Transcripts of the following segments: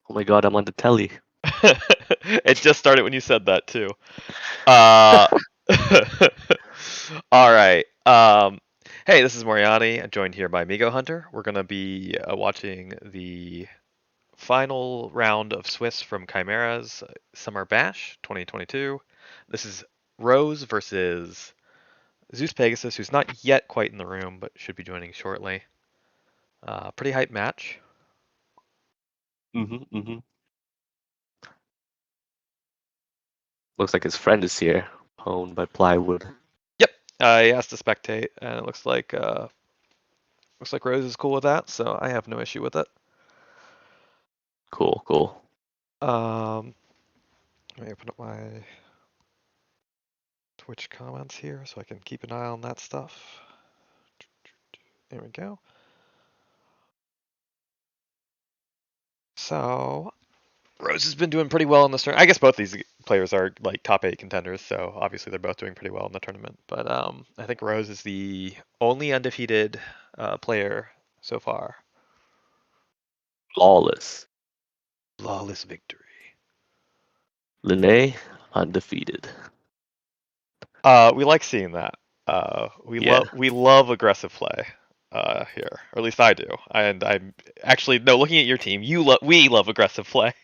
Oh my god, I'm on the telly. It just started when you said that too. Uh, all right. Hey, this is Moriarty, joined here by Migo Hunter. We're gonna be watching the final round of Swiss from Chimera's Summer Bash 2022. This is Rose versus Zeus Pegasus, who's not yet quite in the room, but should be joining shortly. Pretty hype match. Mm-hmm. Looks like his friend is here, owned by Plywood. Yep. He has to spectate, and it looks like Rose is cool with that, so I have no issue with it. Cool. Um, Let me open up my Twitch comments here so I can keep an eye on that stuff. There we go. So Rose has been doing pretty well in this tournament. I guess both these players are like top 8 contenders, so obviously they're both doing pretty well in the tournament. But I think Rose is the only undefeated player so far. Flawless. Flawless victory. Lene, undefeated. We like seeing that. We Yeah. love aggressive play here, or at least I do. And I'm actually no looking at your team. We love aggressive play.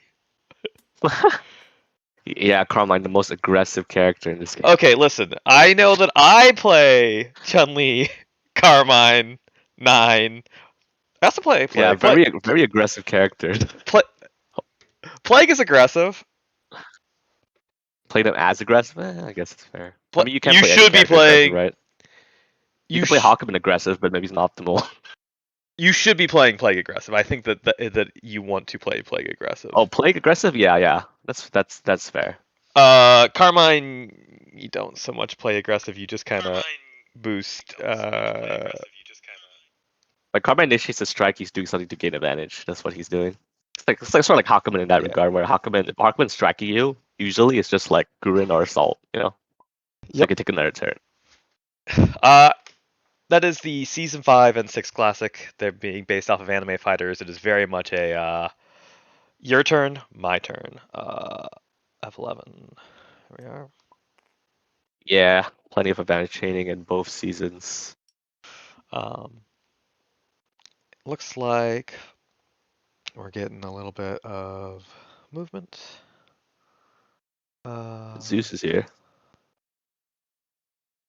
Yeah, Carmine, the most aggressive character in this game. Okay, listen. I know that I play Chun Li, Carmine, Nine. I also play Yeah, Plague. very aggressive character. Pla- Plague is aggressive. Play them as aggressive? I guess it's fair. I mean, you can't You play any should be character aggressive, playing. right? You You can play sh- Hakumen aggressive, but maybe it's not optimal. you should be playing Plague aggressive. I think that you want to play Plague aggressive. Oh, Plague aggressive? Yeah. That's fair. Carmine, you don't so much play aggressive. You just kind of boost. Like Carmine initiates a strike, he's doing something to gain advantage. That's what he's doing. It's like sort of like Hakumen in that Yeah. regard, where if Hakumen's striking you, usually it's just like Gurren or Assault, so you Yep. can take another turn. Uh, that is the season 5 and 6 classic. They're being based off of anime fighters. It is very much a your turn, my turn. F11. Here we are. Yeah, plenty of advantage chaining in both seasons. Um, Looks like we're getting a little bit of movement. Zeus is here.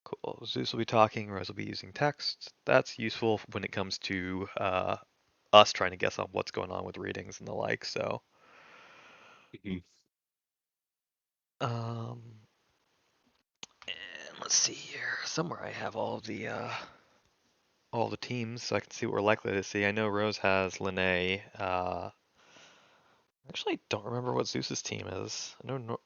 Cool. Zeus will be talking, Rose will be using text. That's useful when it comes to us trying to guess on what's going on with readings and the like. So, Mhm. um, and let's see here. Somewhere I have all the teams, so I can see what we're likely to see. I know Rose has Linne. Actually, I don't remember what Zeus's team is. I know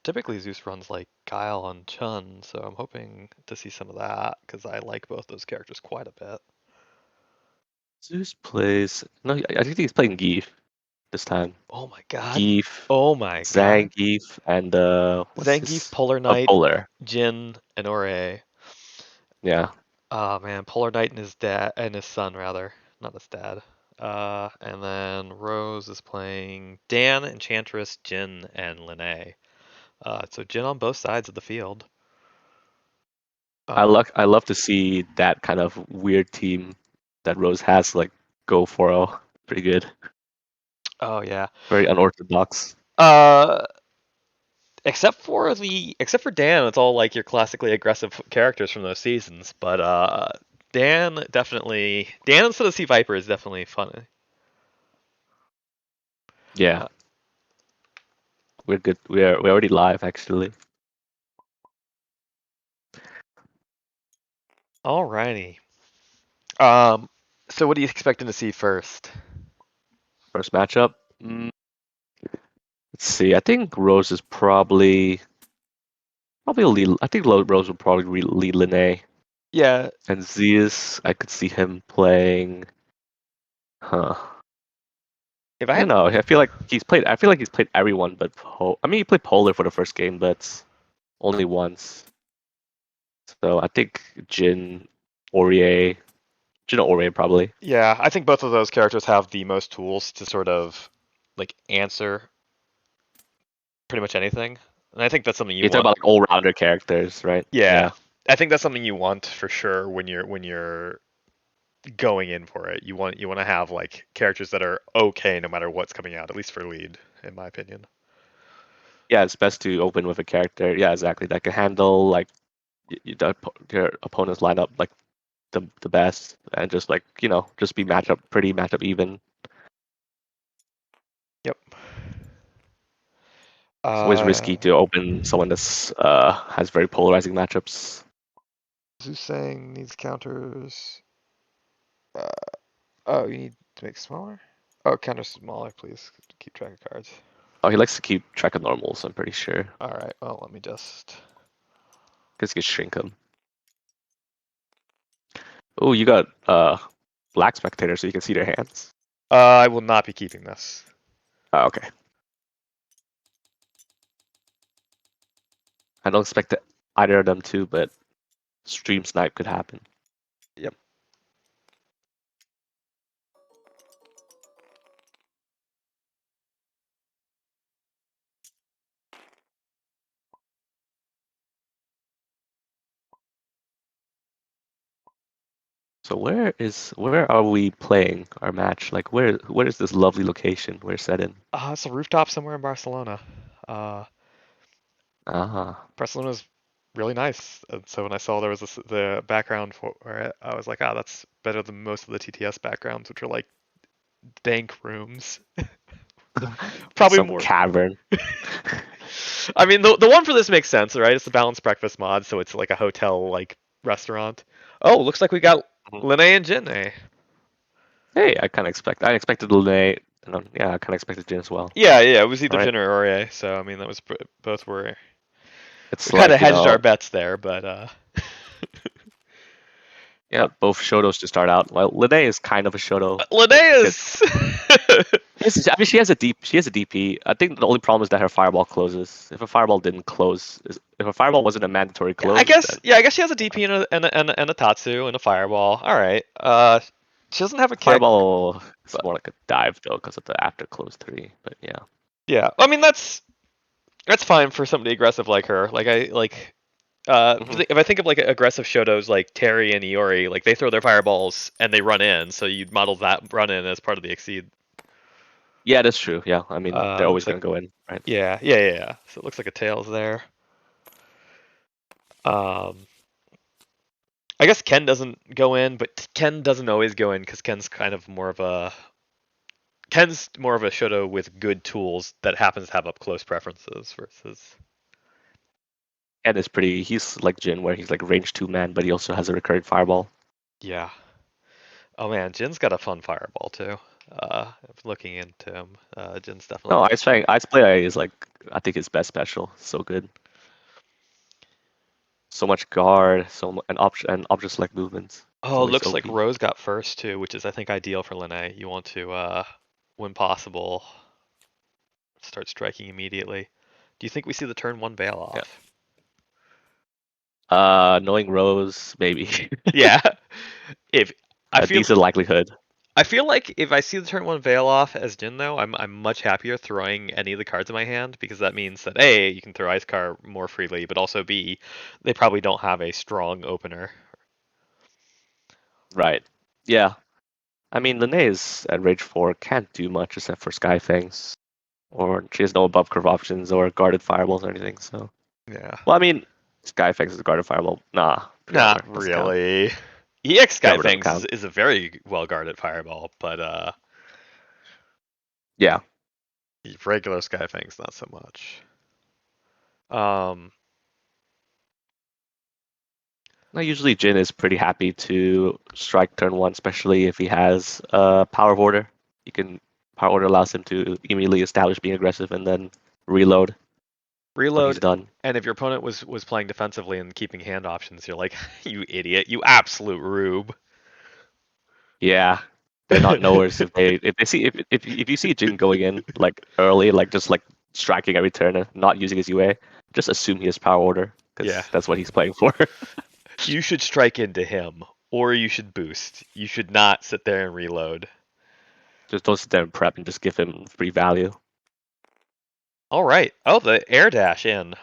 typically Zeus runs like Kyle and Chun, so I'm hoping to see some of that because I like both those characters quite a bit. Zeus plays. No, I think he's playing Geef this time. Oh my god. Geef, Oh my god. Zangief, and what's Zangief, his? Polar Knight, Polar. Jin, and Ore. Yeah. Oh man, Polar Knight and his dad and his son rather, not his dad. And then Rose is playing Dan, Enchantress, Jin, and Linne. So Jin on both sides of the field. Uh, I love to see that kind of weird team that Rose has like go for a pretty good, oh yeah. very unorthodox. Uh, except for Dan, it's all like your classically aggressive characters from those seasons. But Dan instead of Sea Viper is definitely funny. Yeah, Uh, we're good. We're already live actually. Alrighty. Um, so what are you expecting to see first? First matchup. Let's see. I think Rose is probably lead. I think Rose will probably lead Linne, Yeah, and Zeus. I could see him playing. Huh. if I I don't had, know. I feel like he's played. I feel like he's played everyone, but I mean, he played Polar for the first game, but only once. So I think Aurier, Jin or Aurier probably. yeah, I think both of those characters have the most tools to sort of like answer pretty much anything. And I think that's something you You talk want. about like all-rounder characters, right? Yeah, Yeah. I think that's something you want for sure when you're going in for it. You want to have like characters that are okay no matter what's coming out, at least for lead, in my opinion. Yeah, it's best to open with a character. Yeah, exactly. That can handle like your opponent's lineup like the best, and just like just be matchup even. Yep. It's always risky to open someone that's has very polarizing matchups. Zeus saying needs counters. Uh, oh, you need to make smaller? Oh, counters smaller, please. Keep track of cards. Oh, he likes to keep track of normals, I'm pretty sure. Alright, well, let me just. Because he can shrink them. Oh, you got black spectator, so you can see their hands. I will not be keeping this. Oh, okay. I don't expect either of them to, but stream snipe could happen. Yep. So where are we playing our match? Like where is this lovely location we're set in? It's a rooftop somewhere in Barcelona. Uh, Ah, Barcelona's really nice. And so when I saw there was the background for it, I was like, that's better than most of the TTS backgrounds, which are like bank rooms. Probably some more. cavern. I mean, the one for this makes sense, right? It's the balanced breakfast mod, so it's like a hotel like restaurant. Oh, looks like we got Mhm. Lene and Jinne. Hey, I expected Lene, and yeah, I kind of expected Jin as well. Yeah, it was All either right, Jin or Aurier, so I mean that was both were we it's kind of like hedged our bets there, but yeah, both Shotos to start out. Well, Lene is kind of a Shoto, but because Linnea's. I mean, she has a DP. I think the only problem is that her fireball closes. If a fireball didn't close, if a fireball wasn't a mandatory I close, guess then yeah, I guess she has a DP and a Tatsu and a Fireball. All right. She doesn't have a kick, fireball is but more like a dive though because of the after close 3. But yeah. yeah, I mean that's fine for somebody aggressive like her. Like I like Hmm. if I think of like aggressive Shotos like Terry and Iori, like they throw their fireballs and they run in, so you'd model that run in as part of the exceed. Yeah, that's true. Yeah, I mean they're always Looks like gonna go in, right? yeah. So it looks like a tails there. Um, I guess Ken doesn't go in, but Ken doesn't always go in because Ken's more of a Shoto with good tools that happens to have up close preferences versus. And it's pretty. He's like Jin, where he's like range 2 man, but he also has a recurring fireball. Yeah. Oh man, Jin's got a fun fireball too. Looking into him, Jin's definitely No, got. Ice Play is like I think his best special. So good. So much guard, and object select movements. It's Oh, it always looks like OP. Rose got first too, which is I think ideal for Lene. You want to, when possible, start striking immediately. Do you think we see the turn one bail Yeah. off? Knowing Rose, maybe Yeah. If I a feel decent likelihood. I feel like if I see the turn one veil off as Jin though, I'm much happier throwing any of the cards in my hand because that means that A, you can throw Ice Car more freely, but also B, they probably don't have a strong opener. Right. Yeah. I mean, Linnea's at Rage 4 can't do much except for Sky Fangs, or she has no above curve options or guarded fireballs or anything. So, Yeah. well, I mean, Sky Fangs is a guarded fireball. Nah, Not preorder doesn't count. really. EX Preorder doesn't Skyfangs count. is a very well guarded fireball, but Yeah. regular Skyfangs not so much. Um Now, usually Jin is pretty happy to strike turn 1, especially if he has power order. You can power order allows him to immediately establish being aggressive and then reload when he's reload, done. and if your opponent was playing defensively and keeping hand options, you're like, you idiot, you absolute rube. Yeah, they're not knowers if they see if you see Jin going in like early, like just like striking every turn and not using his UA, just assume he has power order Yeah. because that's what he's playing for. You should strike into him, or you should boost. You should not sit there and reload. Just don't sit there and prep and just give him free value. All right. Oh, the air dash in.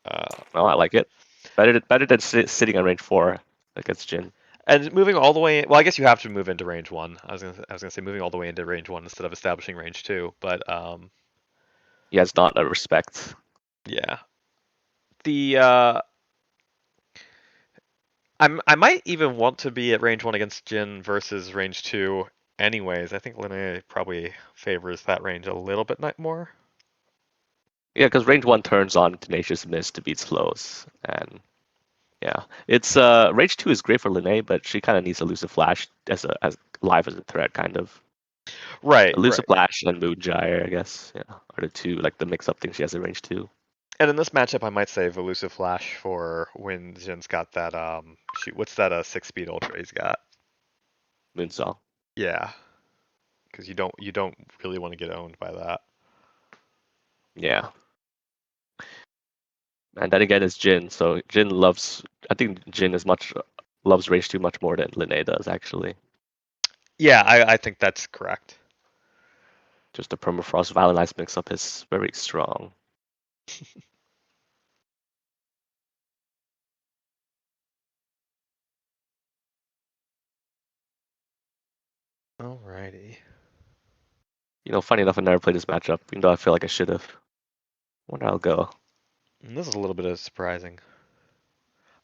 Oh, I like it. Better than sitting on range 4 against Jin. And moving all the way. Well, I guess you have to move into range 1. I was gonna say moving all the way into range 1 instead of establishing range 2. But He has not a respect. yeah. The I might even want to be at range 1 against Jin versus range 2 anyways. I think Linne probably favors that range a little bit more. Yeah, because range 1 turns on Tenacious Mist to beat slows, and yeah, it's range 2 is great for Linne, but she kind of needs Elusive Flash as live as a threat, kind of. Right, Elusive right. Flash and Moongyre, I guess, yeah, are the two like the mix-up things she has in range 2. And in this matchup, I might save Elusive Flash for when Jin's got that shoot, what's that 6-speed ultra he's got? Moonsong. Yeah, because you don't really want to get owned by that. Yeah. And then again, it's Jin. So Jin loves. I think Jin loves range 2 much more than Linne does, actually. Yeah, I think that's correct. Just the Permafrost Valenize mix-up is very strong. Alrighty. Funny enough, I never played this matchup, even though I feel like I should have. Wonder I'll go. And this is a little bit of surprising.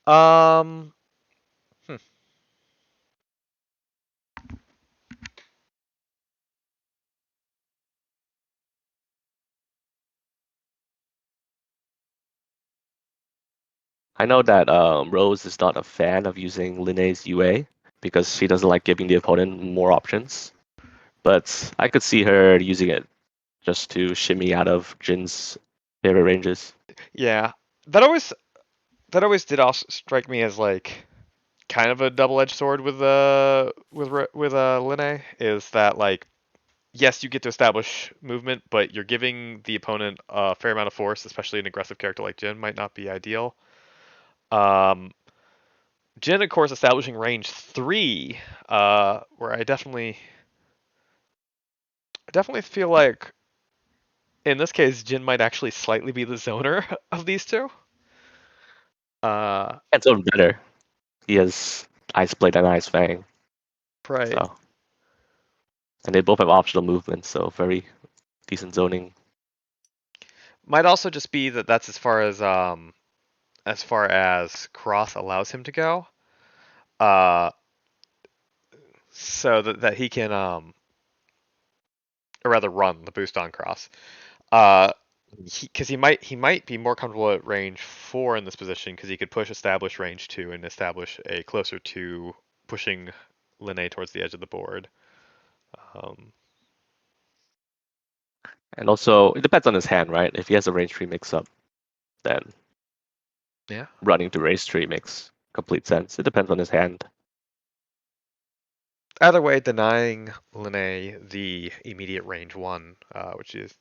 Um, hmm. I know that Rose is not a fan of using Linne's UA because she doesn't like giving the opponent more options. But I could see her using it just to shimmy out of Jin's favorite ranges. Yeah, that always that always did also strike me as like kind of a double-edged sword with Linne, is that like yes, you get to establish movement, but you're giving the opponent a fair amount of force, especially an aggressive character like Jin might not be ideal. Um, Jin, of course, establishing range 3, where I definitely feel like in this case Jin might actually slightly be the zoner of these two. Uh, It's even better. He has Ice Blade and Ice Fang. right. So, and they both have optional movement, so very decent zoning. Might also just be that that's as far as Cross allows him to go. Uh, so that he can or rather run the boost on Cross. Uh, because he might be more comfortable at range 4 in this position because he could push establish range 2 and establish a closer to pushing Linne towards the edge of the board. Um, And also, it depends on his hand, right? If he has a range 3 mix-up, then yeah. running to range 3 makes complete sense. It depends on his hand. Either way, denying Linne the immediate range 1, which is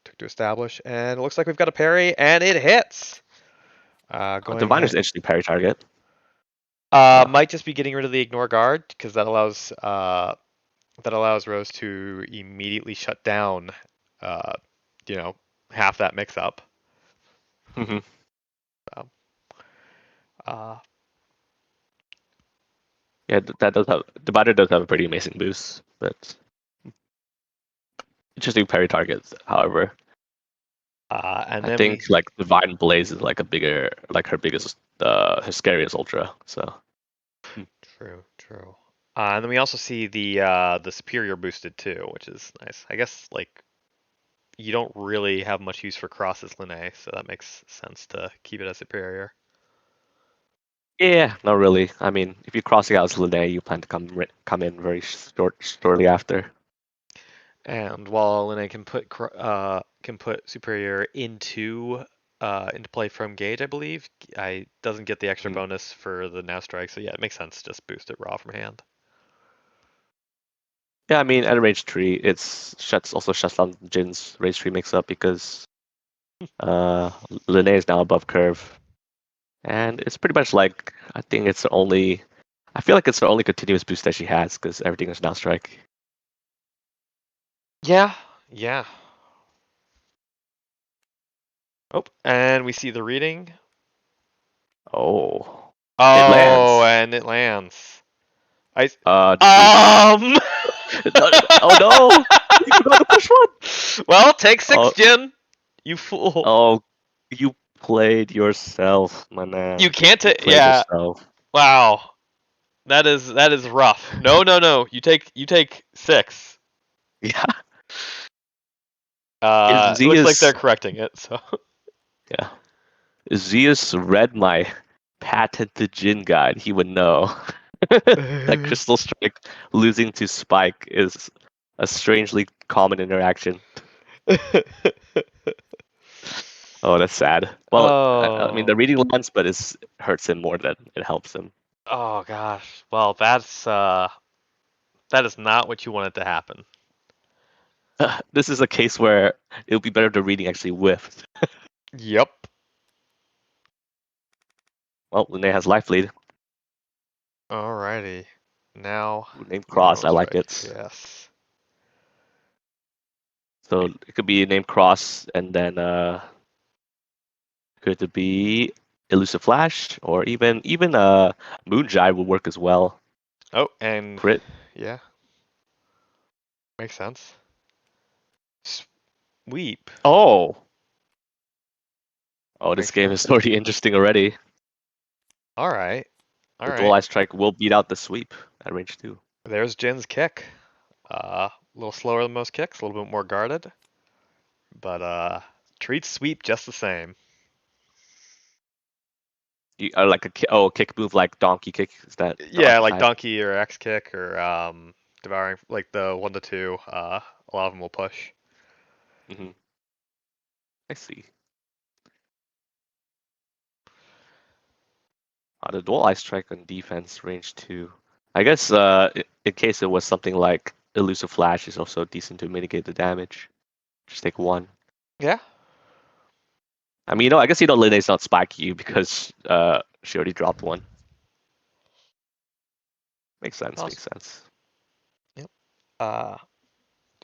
took to establish, and it looks like we've got a parry, and it hits. Going Diviner's ahead. an interesting parry target. Uh, Might just be getting rid of the ignore guard because that allows Rose to immediately shut down, uh, you know, half that mix up. mhm. So, uh, Yeah, that does have Divider does have a pretty amazing boost, but interesting parry targets. However, and I then think like Divine Blaze is like her biggest, her scariest ultra. So true. And then we also see the superior boosted too, which is nice. I guess like you don't really have much use for Cross as Linne, so that makes sense to keep it as superior. yeah, not really. I mean, if you're crossing out as Linne, you plan to come in very shortly after. And while Linne can put superior into play from gauge, I believe, I doesn't get the extra Mhm. bonus for the now strike. So yeah, it makes sense to just boost it raw from hand. Yeah, I mean, at range 3, also shuts down Jin's range 3 mix up because uh Linne is now above curve. And it's pretty much like I feel like it's the only continuous boost that she has because everything is now strike. Yeah, yeah. Oh, and we see the reading. Oh, it Oh, lands. and it lands. I This is um. no, oh no! You forgot to push one. Well, take six, Oh, Jin. You fool. oh, you played yourself, my You man. can't You take. played Yeah. yourself. Wow. That is rough. No, no, no. You take six. Yeah. It looks like they're Zeus, correcting it. So. yeah. Zeus read my patented Jin guide. He would know that Crystal Strike losing to Spike is a strangely common interaction. Oh, that's sad. Well, I mean, the Oh. reading lands, but it hurts him more than it helps him. Oh gosh. Well, that is not what you wanted to happen. This is a case where it would be better if the reading actually whiffed. Yep. Well, Lene has life lead. Alrighty. Now Named the Cross, normal I like strike. it. Yes. So it could be named Cross, and then could it be Elusive Flash, or even Moonjive would work as well. Oh, and Crit. yeah, makes sense. Sweep. Oh, oh, this Makes game sense. is already interesting already. All right. All The Dual right. Eye Strike will beat out the Sweep at range 2. There's Jin's kick. A little slower than most kicks, a little bit more guarded, but treats sweep just the same. You are like a kick move like Donkey Kick. Is that the Yeah, like archetype? donkey or X kick or devouring like the 1 to 2. A lot of them will push. Hmm. I see. The Dual Eye Strike on defense range 2. I guess in case it was something like Elusive Flash is also decent to mitigate the damage. Just take one. Yeah. I mean, I guess Line's not spiky because she already dropped one. Makes sense. Also, Makes sense. yep. Uh,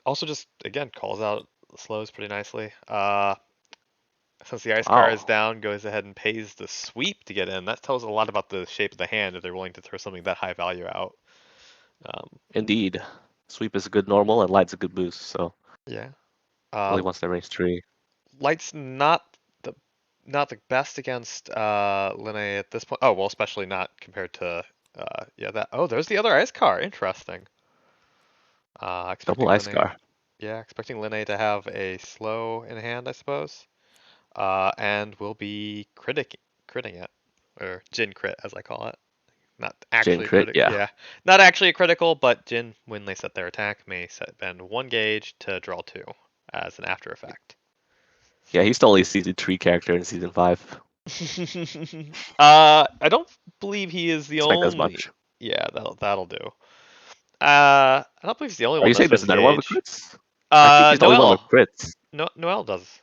Also just again calls out slows pretty nicely. Since the ice car is Wow. down, goes ahead and pays the sweep to get in. That tells a lot about the shape of the hand if they're willing to throw something that high value out. Um, Indeed. Sweep is a good normal and light's a good boost. So yeah. only Uh, wants that range 3. Light's the not the best against Linne at this point. Oh well, especially not compared to yeah that. Oh, there's the other ice car. Interesting. Double Expecting Ice Linne. Car. Yeah, expecting Linne to have a slow in hand, I suppose. And will be critting it, or Jin crit as I call it. Not Jin actually crit. critic, Yeah. yeah, not actually a critical, but Jin, when they set their attack, may spend 1 gauge to draw 2 as an after effect. Yeah, he's the only season 3 character in season 5. I don't believe he is the Expect as only. much. Yeah, that'll do. I don't believe he's the only Are one you that saying there's spends another one with gauge. crits? I think he's the only one with Noelle, crits. no, Noelle does.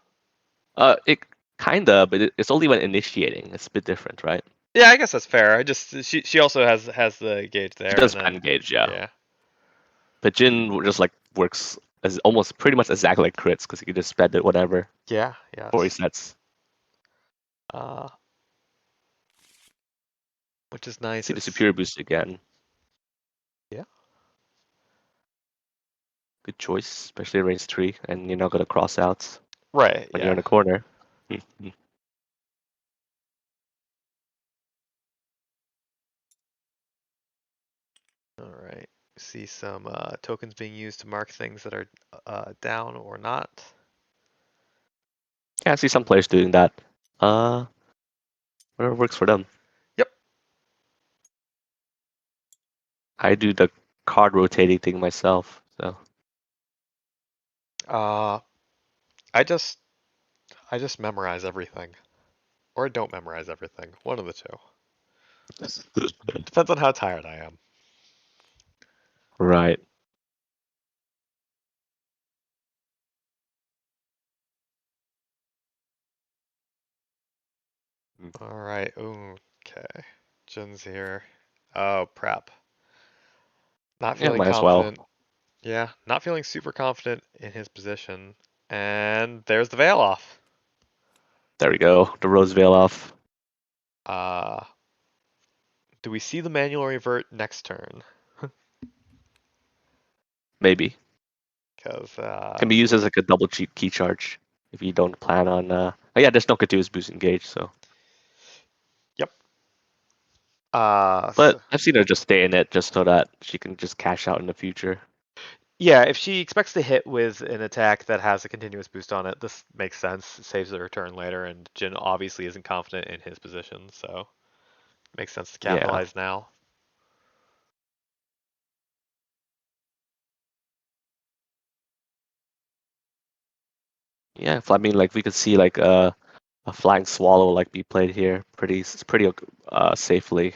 It kinda, but it's only when initiating. It's a bit different, right? Yeah, I guess that's fair. I just she also has the gauge She there, does and spend then gauge, yeah. yeah, But Jin just like works as almost pretty much exactly like crits because he can just spend it whatever yeah, before he yes. sets. Uh, which is nice. See the It's superior boost again. yeah, Good choice, especially in range 3, and you're not gonna cross outs right. when you're in Yeah. the corner. Mhm. All right. See some tokens being used to mark things that are down or not. Yeah, I see some players doing that. Uh, whatever works for them. Yep. I do the card rotating thing myself, so Uh, I just memorize everything, or I don't memorize everything. One of the two. Depends on how tired I am. right. Mm. All right. Ooh, okay. Jin's here. Oh, prep. Not Yeah, feeling might as well. confident. Yeah, not feeling super confident in his position. And there's the veil off. There we go. The Rose Veil off. Uh, do we see the manual revert next turn? Maybe. Because, Can be used as like a double cheap key charge if you don't plan on. Oh yeah, there's no Cthulhu's boost engage. So, yep. but I've seen her just stay in it just so that she can just cash out in the future. Yeah, if she expects to hit with an attack that has a continuous boost on it, this makes sense. It saves the return later, and Jin obviously isn't confident in his position, so it makes sense to Yeah. capitalize now. Yeah. If, I mean, like we could see like a flying swallow like be played here pretty safely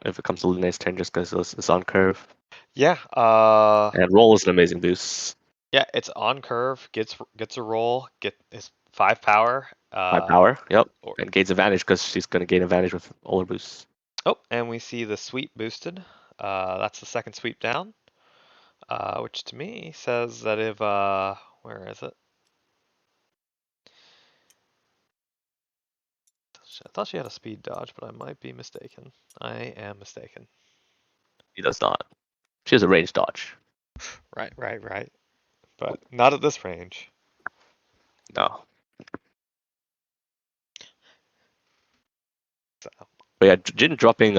if it comes to Lune's turn just because it's on curve. Yeah, And roll is an amazing boost. yeah, it's on curve, gets a roll, get his 5 power. High power. Yep. Or, And gains advantage because she's going to gain advantage with all her boosts. oh, and we see the sweep boosted. That's the second sweep down, which to me says that if where is it? I thought she had a speed dodge, but I might be mistaken. I am mistaken. He does not. She has a range dodge. Right. But not at this range. No. So, But yeah, Jin dropping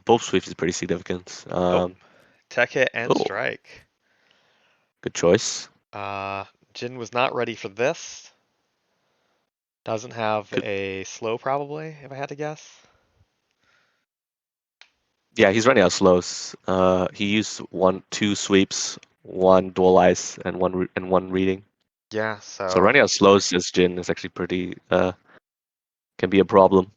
both sweeps is pretty significant. oh, tech hit and Oh, strike. good choice. Jin was not ready for this. Doesn't have Could, a slow probably, if I had to guess. yeah, he's running out slows. He used two sweeps, one dual ice, and one reading. Yeah, So so running out slows as Jin is actually pretty can be a problem,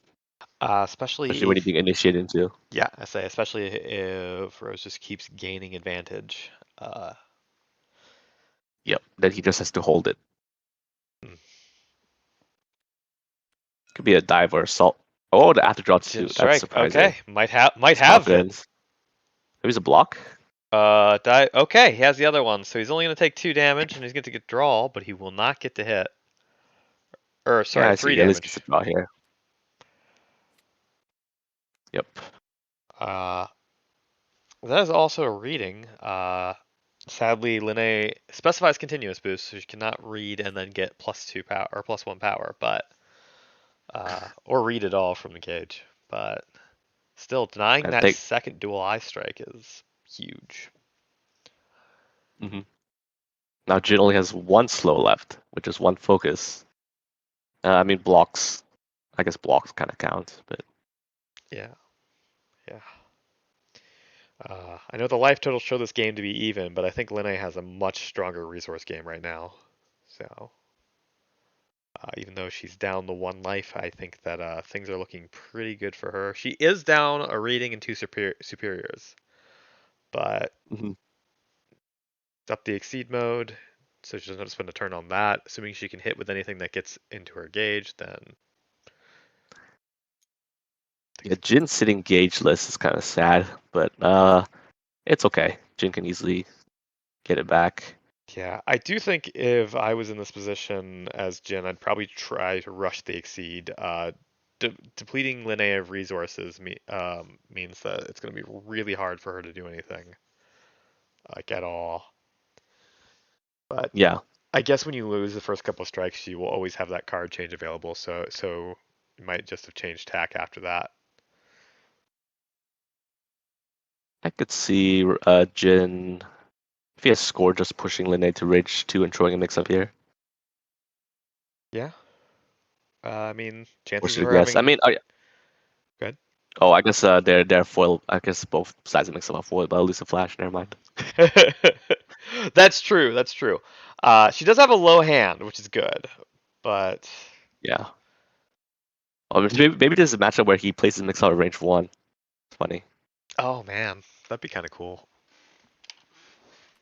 especially especially when you're if being initiated into. yeah, I say especially if Rose just keeps gaining advantage. Yep. Then he just has to hold it. Hmm, Could be a dive or assault. Oh, the after draw Jin too. That's strike. surprising. Okay, might have it. Confidence. Maybe it's a block. Die. Okay, he has the other one, so he's only gonna take 2 damage, and he's going to get draw, but he will not get to hit. Or Yeah, sorry, I three see. At least gets a damage. draw here. Yep. Uh, that is also a reading. Sadly, Linne specifies continuous boost, so she cannot read and then get +2 power or +1 power, but or read it all from the cage. But still, denying I that think. second dual eye strike is huge. Hmm. Now Jin only has one slow left, which is one focus. I mean blocks. I guess blocks kind of count, but Yeah, yeah. I know the life totals show this game to be even, but I think Linne has a much stronger resource game right now. So even though she's down the one life, I think that things are looking pretty good for her. She is down a reading and two superiors, but mhm. it's up the exceed mode, so she doesn't have to spend a turn on that. Assuming she can hit with anything that gets into her gauge, then Yeah, Jin sitting gaugeless is kind of sad, but it's okay. Jin can easily get it back. yeah, I do think if I was in this position as Jin, I'd probably try to rush the exceed. Depleting Linne of resources means that it's going to be really hard for her to do anything, like at all. But Yeah, I guess when you lose the first couple of strikes, you will always have that card change available. So you might just have changed tack after that. I could see Jin if he has score just pushing Linne to Ridge 2 and throwing a mix up here. Yeah. I mean, Or chances of should her I guess? I having mean, good. oh, I guess they're foil. I guess both sides of mix up are foil, but at least a flash. Never mind. That's true. That's true. She does have a low hand, which is good, but Yeah. Oh, maybe there's a matchup where he places mix out at range 1. It's funny. oh man, that'd be kind of cool.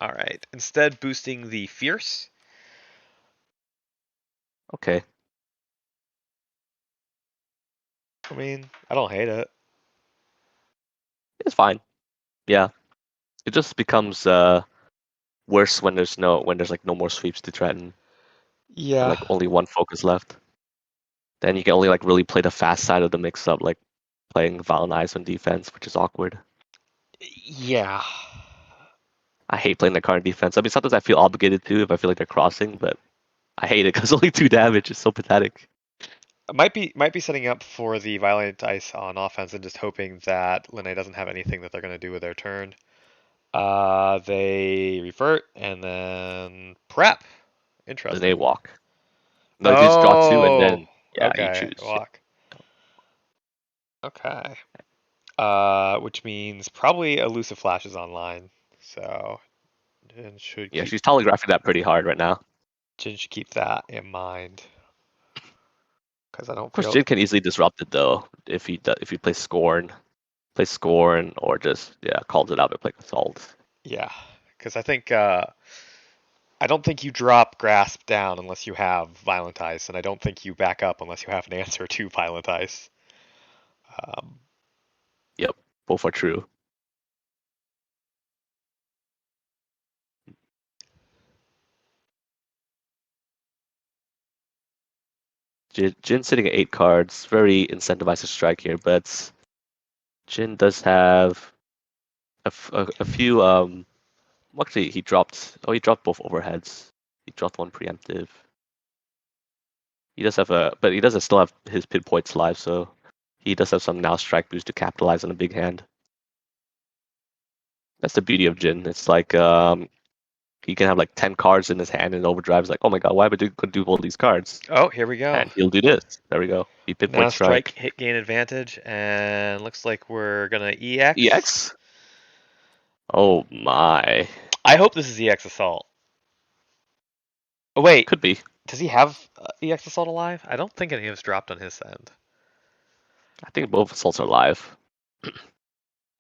All right. Instead, boosting the fierce. Okay. I mean, I don't hate it. It's fine. Yeah. It just becomes worse when there's like no more sweeps to threaten and Yeah. like only one focus left. Then you can only like really play the fast side of the mix up, like playing Violent Eyes on defense, which is awkward. Yeah. I hate playing the card on defense. I mean, sometimes I feel obligated to if I feel like they're crossing, but I hate it because only 2 damage is so pathetic. Might be setting up for the Violent Ice on offense and just hoping that Linne doesn't have anything that they're going to do with their turn. They revert and then prep. Then they Interesting. walk. No, you just draw two and Oh, then yeah, you okay. choose. Walk. Okay. Which means probably elusive flash is online. So Jin should Yeah, keep she's telegraphing that pretty hard right now. Of Jin should keep that in mind because I don't course, feel Jin can easily disrupt it though if you play Scorn, or just calls it out and play Assault. yeah because I don't think you drop grasp down unless you have violent ice, and I don't think you back up unless you have an answer to violent ice. Um, Yep, both are true. Jin sitting at 8 cards, very incentivized to strike here, but Jin does have a few. Actually, he dropped. Oh, he dropped both overheads. He dropped one preemptive. He does have but he doesn't still have his pinpoints live, so he does have some now strike boost to capitalize on a big hand. That's the beauty of Jin. It's like he can have like 10 cards in his hand and overdrive's like, oh my god, why am I could do all these cards? oh, here we go. And he'll do this. There we go. He Now pinpoint strike, strike. hit gain advantage, and looks like we're gonna EX. EX? Oh my. I hope this is EX assault. Oh wait, Could be. does he have EX assault alive? I don't think any of it's dropped on his end. I think both assaults are live.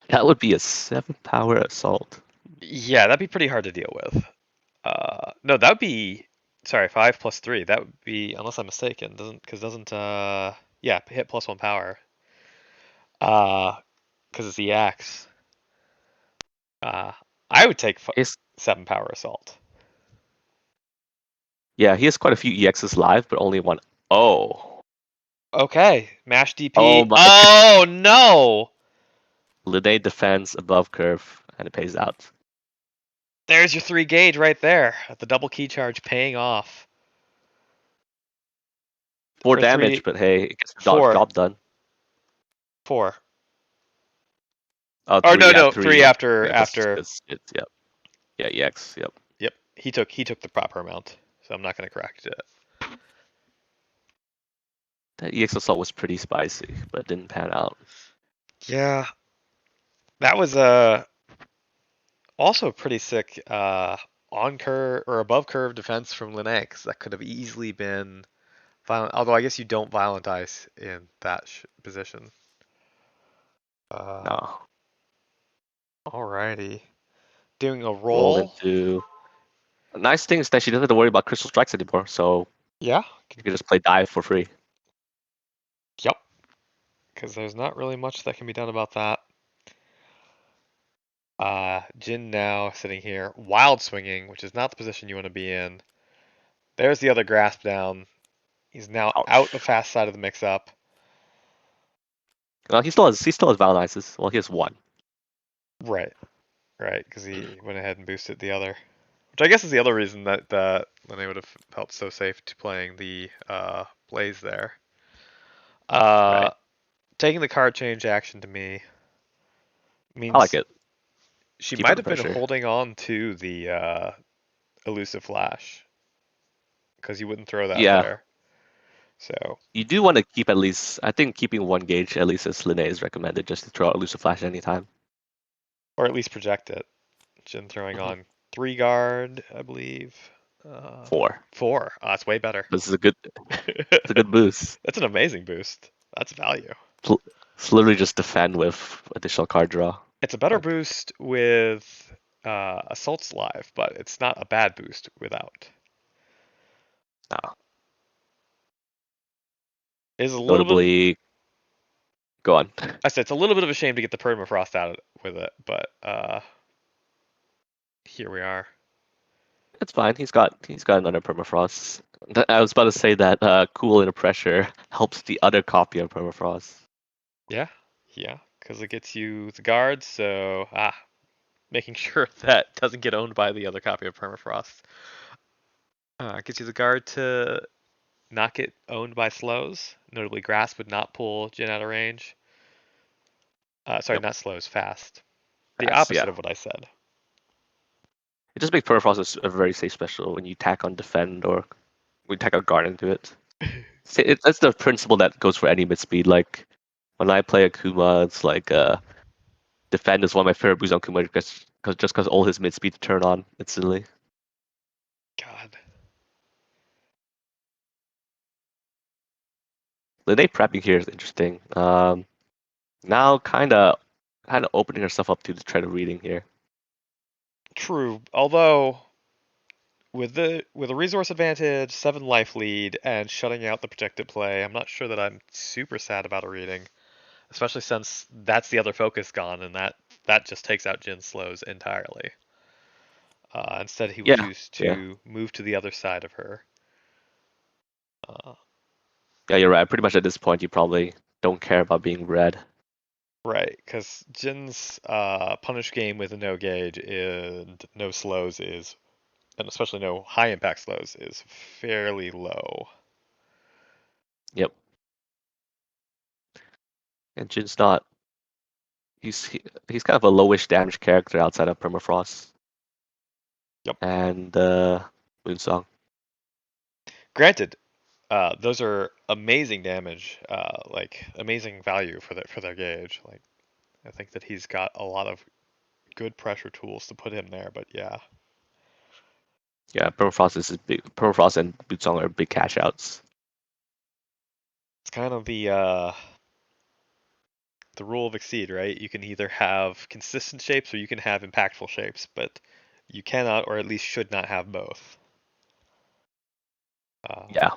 That would be a 7 power assault. Yeah, that'd be pretty hard to deal with. No, that would be sorry, 5 + 3. That would be, unless I'm mistaken, doesn't yeah, hit +1 power. Because it's EX. Uh, I would take His 7 power assault. Yeah, he has quite a few EXs live, but only one. Oh. Okay, mash Oh DP. my god. Oh no! Linne defends above curve and it pays out. There's your 3 gauge right there. The double key charge paying off. 4 For damage, 3, but hey, it gets the 4, job done. 4. Oh, Or three, yeah, no, 3 3. after Yeah, after. it's yep. Yeah, EX, yep. Yep, he took the proper amount, so I'm not gonna correct it. That EX assault was pretty spicy, but didn't pan out. Yeah, that was also a pretty sick on curve or above curve defense from Linne, 'cause that could have easily been violent. Although I guess you don't violent ice in that position. Uh, No. alrighty, doing a Roll roll. into. A nice thing is that she doesn't have to worry about crystal strikes anymore, so Yeah. you can just play dive for free. Yep. Because there's not really much that can be done about that. Jin now sitting here, wild swinging, which is not the position you want to be in. There's the other grasp down. He's now out the Ouch. fast side of the mix-up. Well, he still has Valenices. Well, he has one. Right, right, because he went ahead and boosted the other. Which I guess is the other reason that Linne would have felt so safe to playing the Blaze there. Uh, Right. taking the card change action to me I like means it. she Keep up might the have been pressure. holding on to the elusive flash because you wouldn't throw that Yeah. there. So, You do want to keep at least, I think keeping 1 gauge at least as Linne is recommended just to throw out elusive flash anytime. or at least project it. Jin throwing Mhm. on 3 guard, I believe. 4. 4. That's way better. This is it's a good boost. That's an amazing boost. That's value. It's literally just defend with additional card draw. It's a better Like, boost with Assault's live, but it's not a bad boost without. no. Is a little bit. Notably, go on. I said it's a little bit of a shame to get the permafrost out with it, but here we are. It's fine. He's got another permafrost. I was about to say that cool under pressure helps the other copy of permafrost. Yeah, yeah, because it gets you the guard, so making sure that doesn't get owned by the other copy of Permafrost. Gets you the guard to not get owned by slows. Notably, Grasp would not pull Jin out of range. Sorry, Yep. not slows, fast. The Fast, opposite yeah. of what I said. It just makes permafrost a very safe special when you tack on defend or we tack a guard into it. That's the principle that goes for any mid speed. Like when I play Akuma, it's like defend is one of my favorite boosts on Akuma because all his mid speed turn on instantly. God. The Lene prepping here is interesting. Now kind of opening herself up to the threat of reading here. True. Although with a resource advantage, 7 life lead, and shutting out the protected play, I'm not sure that I'm super sad about a reading. Especially since that's the other focus gone, and that just takes out Jin's slows entirely. Instead, he would Yeah, choose yeah, to move to the other side of her. Uh, yeah. You're right. Pretty much at this point, you probably don't care about being read. right, because Jin's punish game with a no gauge and no slows is, and especially no high impact slows, is fairly low. Yep. And Jin's not. He's kind of a lowish damage character outside of permafrost Yep. and Moonsong. Granted, those are amazing damage, like amazing value for their gauge. Like I think that he's got a lot of good pressure tools to put him there, but yeah. Yeah, permafrost is big. Permafrost and Bootsong are big cash outs. It's kind of the rule of Exceed, right? You can either have consistent shapes or you can have impactful shapes, but you cannot, or at least should not, have both. Uh, Yeah,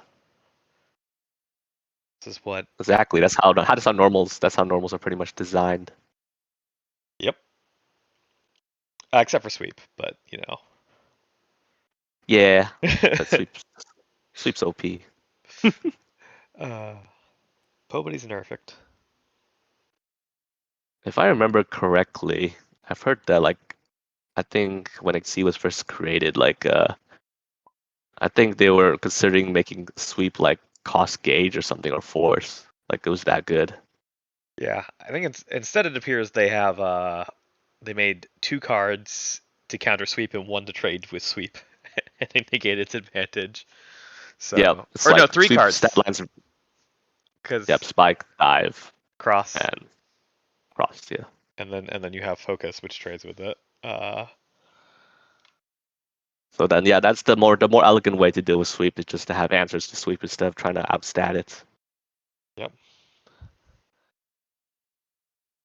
this is what. exactly. That's how normals are pretty much designed. Yep. Except for sweep, but you know. Yeah, but sweeps OP. uh, Nobody's perfect. If I remember correctly, I've heard that like I think when XC was first created, like I think they were considering making sweep like cost gauge or something or force. Like it was that good. Yeah, I think instead it appears they made 2 cards to counter sweep and 1 to trade with sweep, and they negate its advantage. Yep, So, it's or no, like 3 sweep stat cards lines. Yep, because spike, dive, cross, and cross. Yeah. and then you have focus, which trades with it. So then, yeah, that's the more elegant way to deal with sweep is just to have answers to sweep instead of trying to outstat it. Yep.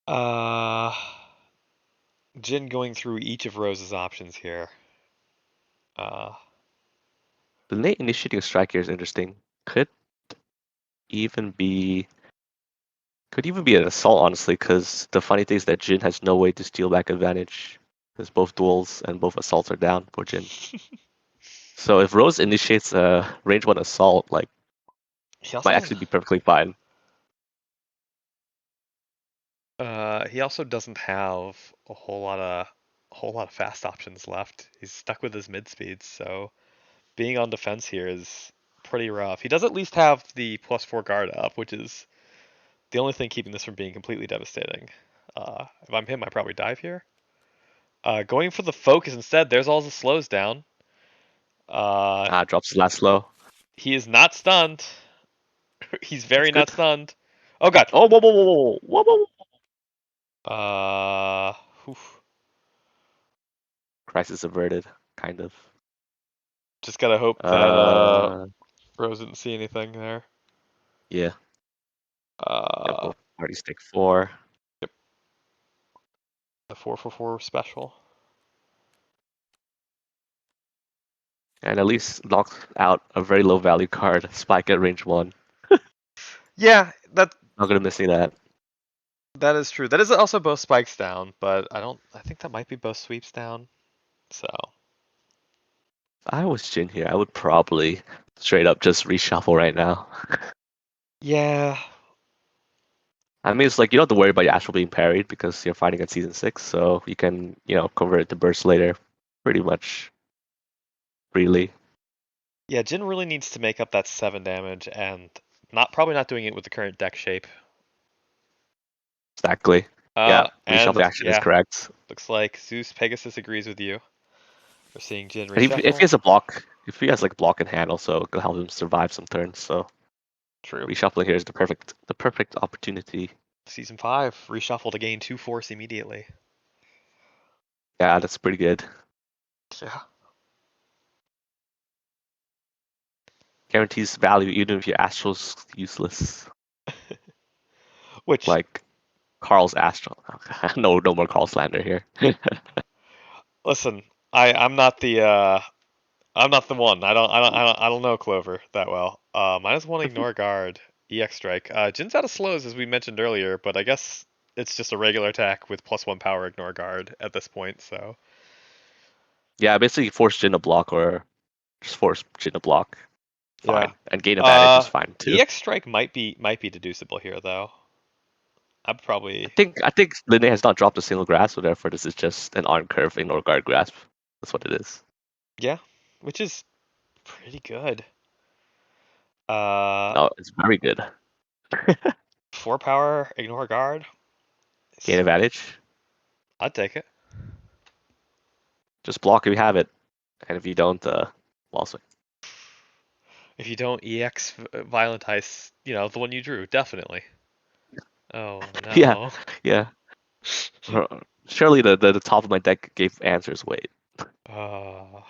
Uh, Jin going through each of Rose's options here. Uh, The late initiating strike here is interesting. Even be could even be an assault, honestly, because the funny thing is that Jin has no way to steal back advantage, because both duels and both assaults are down for Jin. So if Rose initiates a range one assault, like he might also doesn't. actually be perfectly fine. He also doesn't have a whole lot of fast options left. He's stuck with his mid speeds, so being on defense here is pretty rough. He does at least have the +4 guard up, which is the only thing keeping this from being completely devastating. If I'm him, I probably dive here. Going for the focus instead. There's all the slows down. Uh, Drops the last slow. he is not stunned. He's That's very not good. stunned. Oh god. Oh, whoa, whoa, whoa, whoa, whoa, whoa, whoa. Uh, oof. Crisis averted, kind of. Just gotta hope that Uh, Rose didn't see anything there. yeah. Yep, Uh, both parties take 4. yep. The 4 for 4 special. And at least knocks out a very low value card, Spike at range 1. Yeah, Not gonna miss that. that is true. That is also both spikes down, but I think that might be both sweeps down. So I was Jin here, I would probably straight up just reshuffle right now. Yeah. I mean, it's like you don't have to worry about your astral being parried because you're fighting at season 6, so you can, convert it to burst later pretty much freely. Yeah, Jin really needs to make up that 7 damage, and probably not doing it with the current deck shape. Exactly. Yeah, And reshuffle action is yeah, correct. looks like Zeus Pegasus agrees with you. We're seeing Jin And if he reshuffle. has a block, if he has like block in hand, also it'll help him survive some turns. So True. reshuffling here is the perfect opportunity. Season 5, reshuffle to gain 2 force immediately. Yeah, that's pretty good. Yeah. Guarantees value even if your astral's useless. Which, Like Carl's astral. No more Carl slander here. listen, I'm not the one. I don't know Clover that well. -1 ignore guard, EX strike. Jin's out of slows as we mentioned earlier, but I guess it's just a regular attack with +1 power ignore guard at this point. So Yeah, basically force Jin to block or just force Jin to block. yeah. Fine. And gain advantage is fine too. EX strike might be deducible here though. I'm I probably think I think Linne has not dropped a single grasp, so therefore this is just an on curve ignore guard grasp. That's what it is. yeah, which is pretty good. Uh, No, it's very good. 4 power ignore guard. Gain advantage. I'd take it. Just block if you have it, and if you don't, well, swing. If you don't EX violent ice, the one you drew, definitely. Oh Yeah, no. yeah. Surely the top of my deck gave answers. Wait, Uh,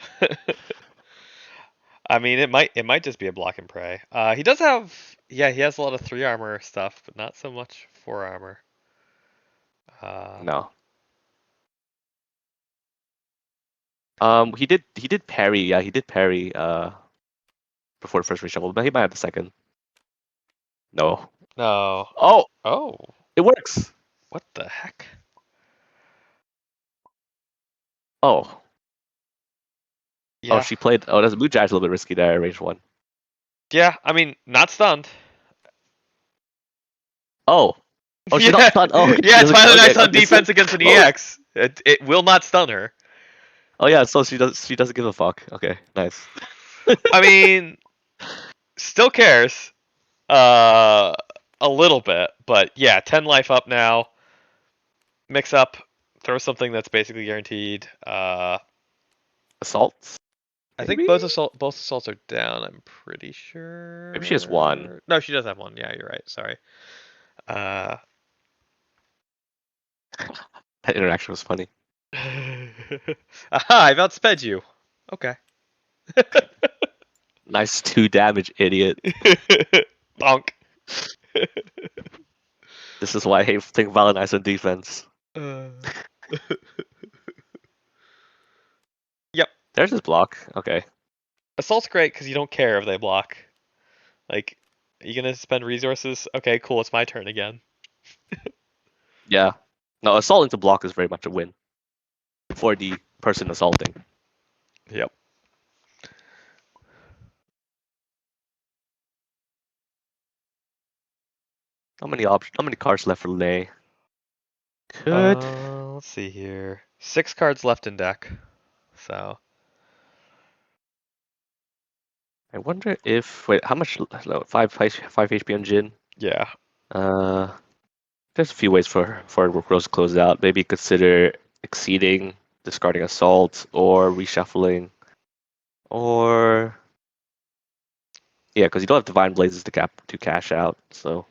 I mean, it might just be a block and pray. He does have, yeah, he has a lot of 3 armor stuff, but not so much 4 armor. Uh, no. He did parry. Yeah, he did parry. Before the first reshuffle, but he might have the second. No. no. Oh, Oh, it works. what the heck? Oh, oh, Yeah, she played. Oh, that's Blue Giant's a little bit risky there. Range one. yeah. I mean, not stunned. Oh, oh, she's not Yeah, stunned. Oh, okay. yeah. It's finally Okay, nice on okay. So, defense against an oh, EX. It will not stun her. oh yeah. So she doesn't give a fuck. Okay, nice. I mean, still cares. Uh, a little bit, but yeah, 10 life up now. Mix up, throw something that's basically guaranteed. Assaults, I think maybe. both assaults are down. I'm pretty Maybe she has one. sure. No, she does have one. Yeah, you're right. Sorry. Uh, That interaction was funny. aha! I've outsped you. Okay. Nice 2 damage, idiot. Bonk. This is why I hate think Valentine's on defense. Uh, yep. There's his block. Okay. Assault's great because you don't care if they block. Like, are you gonna spend resources? Okay, cool. It's my turn again. Yeah. No, assault into block is very much a win for the person assaulting. Yep. How many cards left for Lei? Could Let's see here. 6 cards left in deck. So I wonder if wait how much? No, five HP on Jin. yeah. Uh, there's a few ways for Rose to close it out. Maybe consider exceeding, discarding assault, or reshuffling, or yeah, because you don't have divine blazes to cash out. So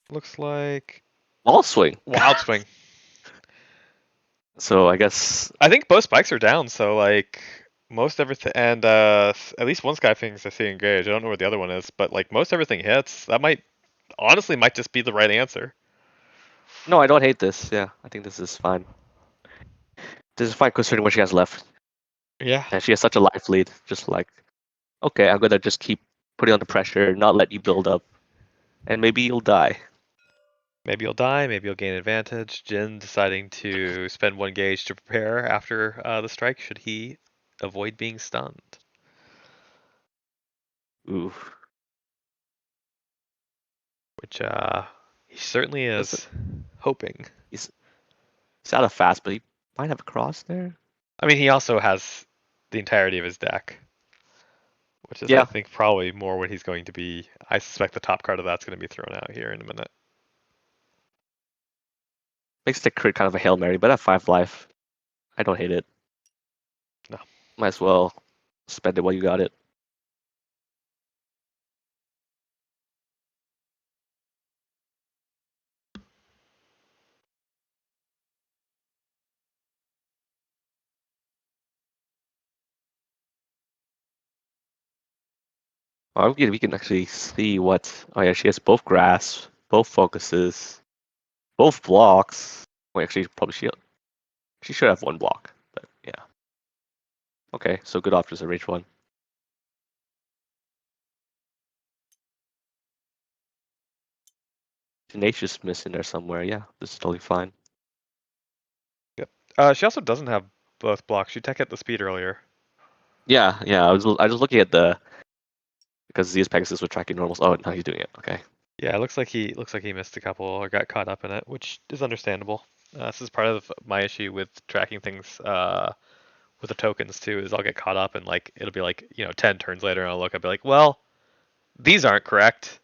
Looks like ball swing. wild swing. So I guess I think both spikes are down, so like most everything, and at least one Sky Thing's I see engaged. I don't know where the other one is, but like most everything hits. That might honestly might just be the right answer. no, I don't hate this. Yeah, I think this is fine. This is fine considering what she has left, Yeah. and she has such a life lead. Just like okay, I'm gonna just keep putting on the pressure, not let you build up, and maybe you'll die. Maybe you'll die, maybe you'll gain advantage. Jin deciding to spend 1 gauge to prepare after the strike should he avoid being stunned. Ooh. Which he certainly Doesn't is hoping. he's he's out of fast, but he might have a cross there. I mean, he also has the entirety of his deck, which is, I Yeah. think, probably more what he's going to be. I suspect the top card of that's going to be thrown out here in a minute. Makes the crit kind of a Hail Mary, but at 5 life, I don't hate it. No. Might as well spend it while you got it. Oh, we can actually see what. Oh yeah, she has both grass, both focuses, both blocks. Well, actually, probably she should have 1 block, but yeah. Okay, so good options at range 1. Tenacious missing there somewhere. Yeah, this is totally fine. Yep. She also doesn't have both blocks. She tech hit the speed earlier. Yeah, yeah. I was looking at the because Zeus Pegasus were tracking normals. Oh, now he's doing it. Okay. Yeah, it looks like he missed a couple or got caught up in it, which is understandable. This is part of my issue with tracking things with the tokens too. Is I'll get caught up and like it'll be like 10 turns later, and I'll look, I'll be like, well, these aren't correct.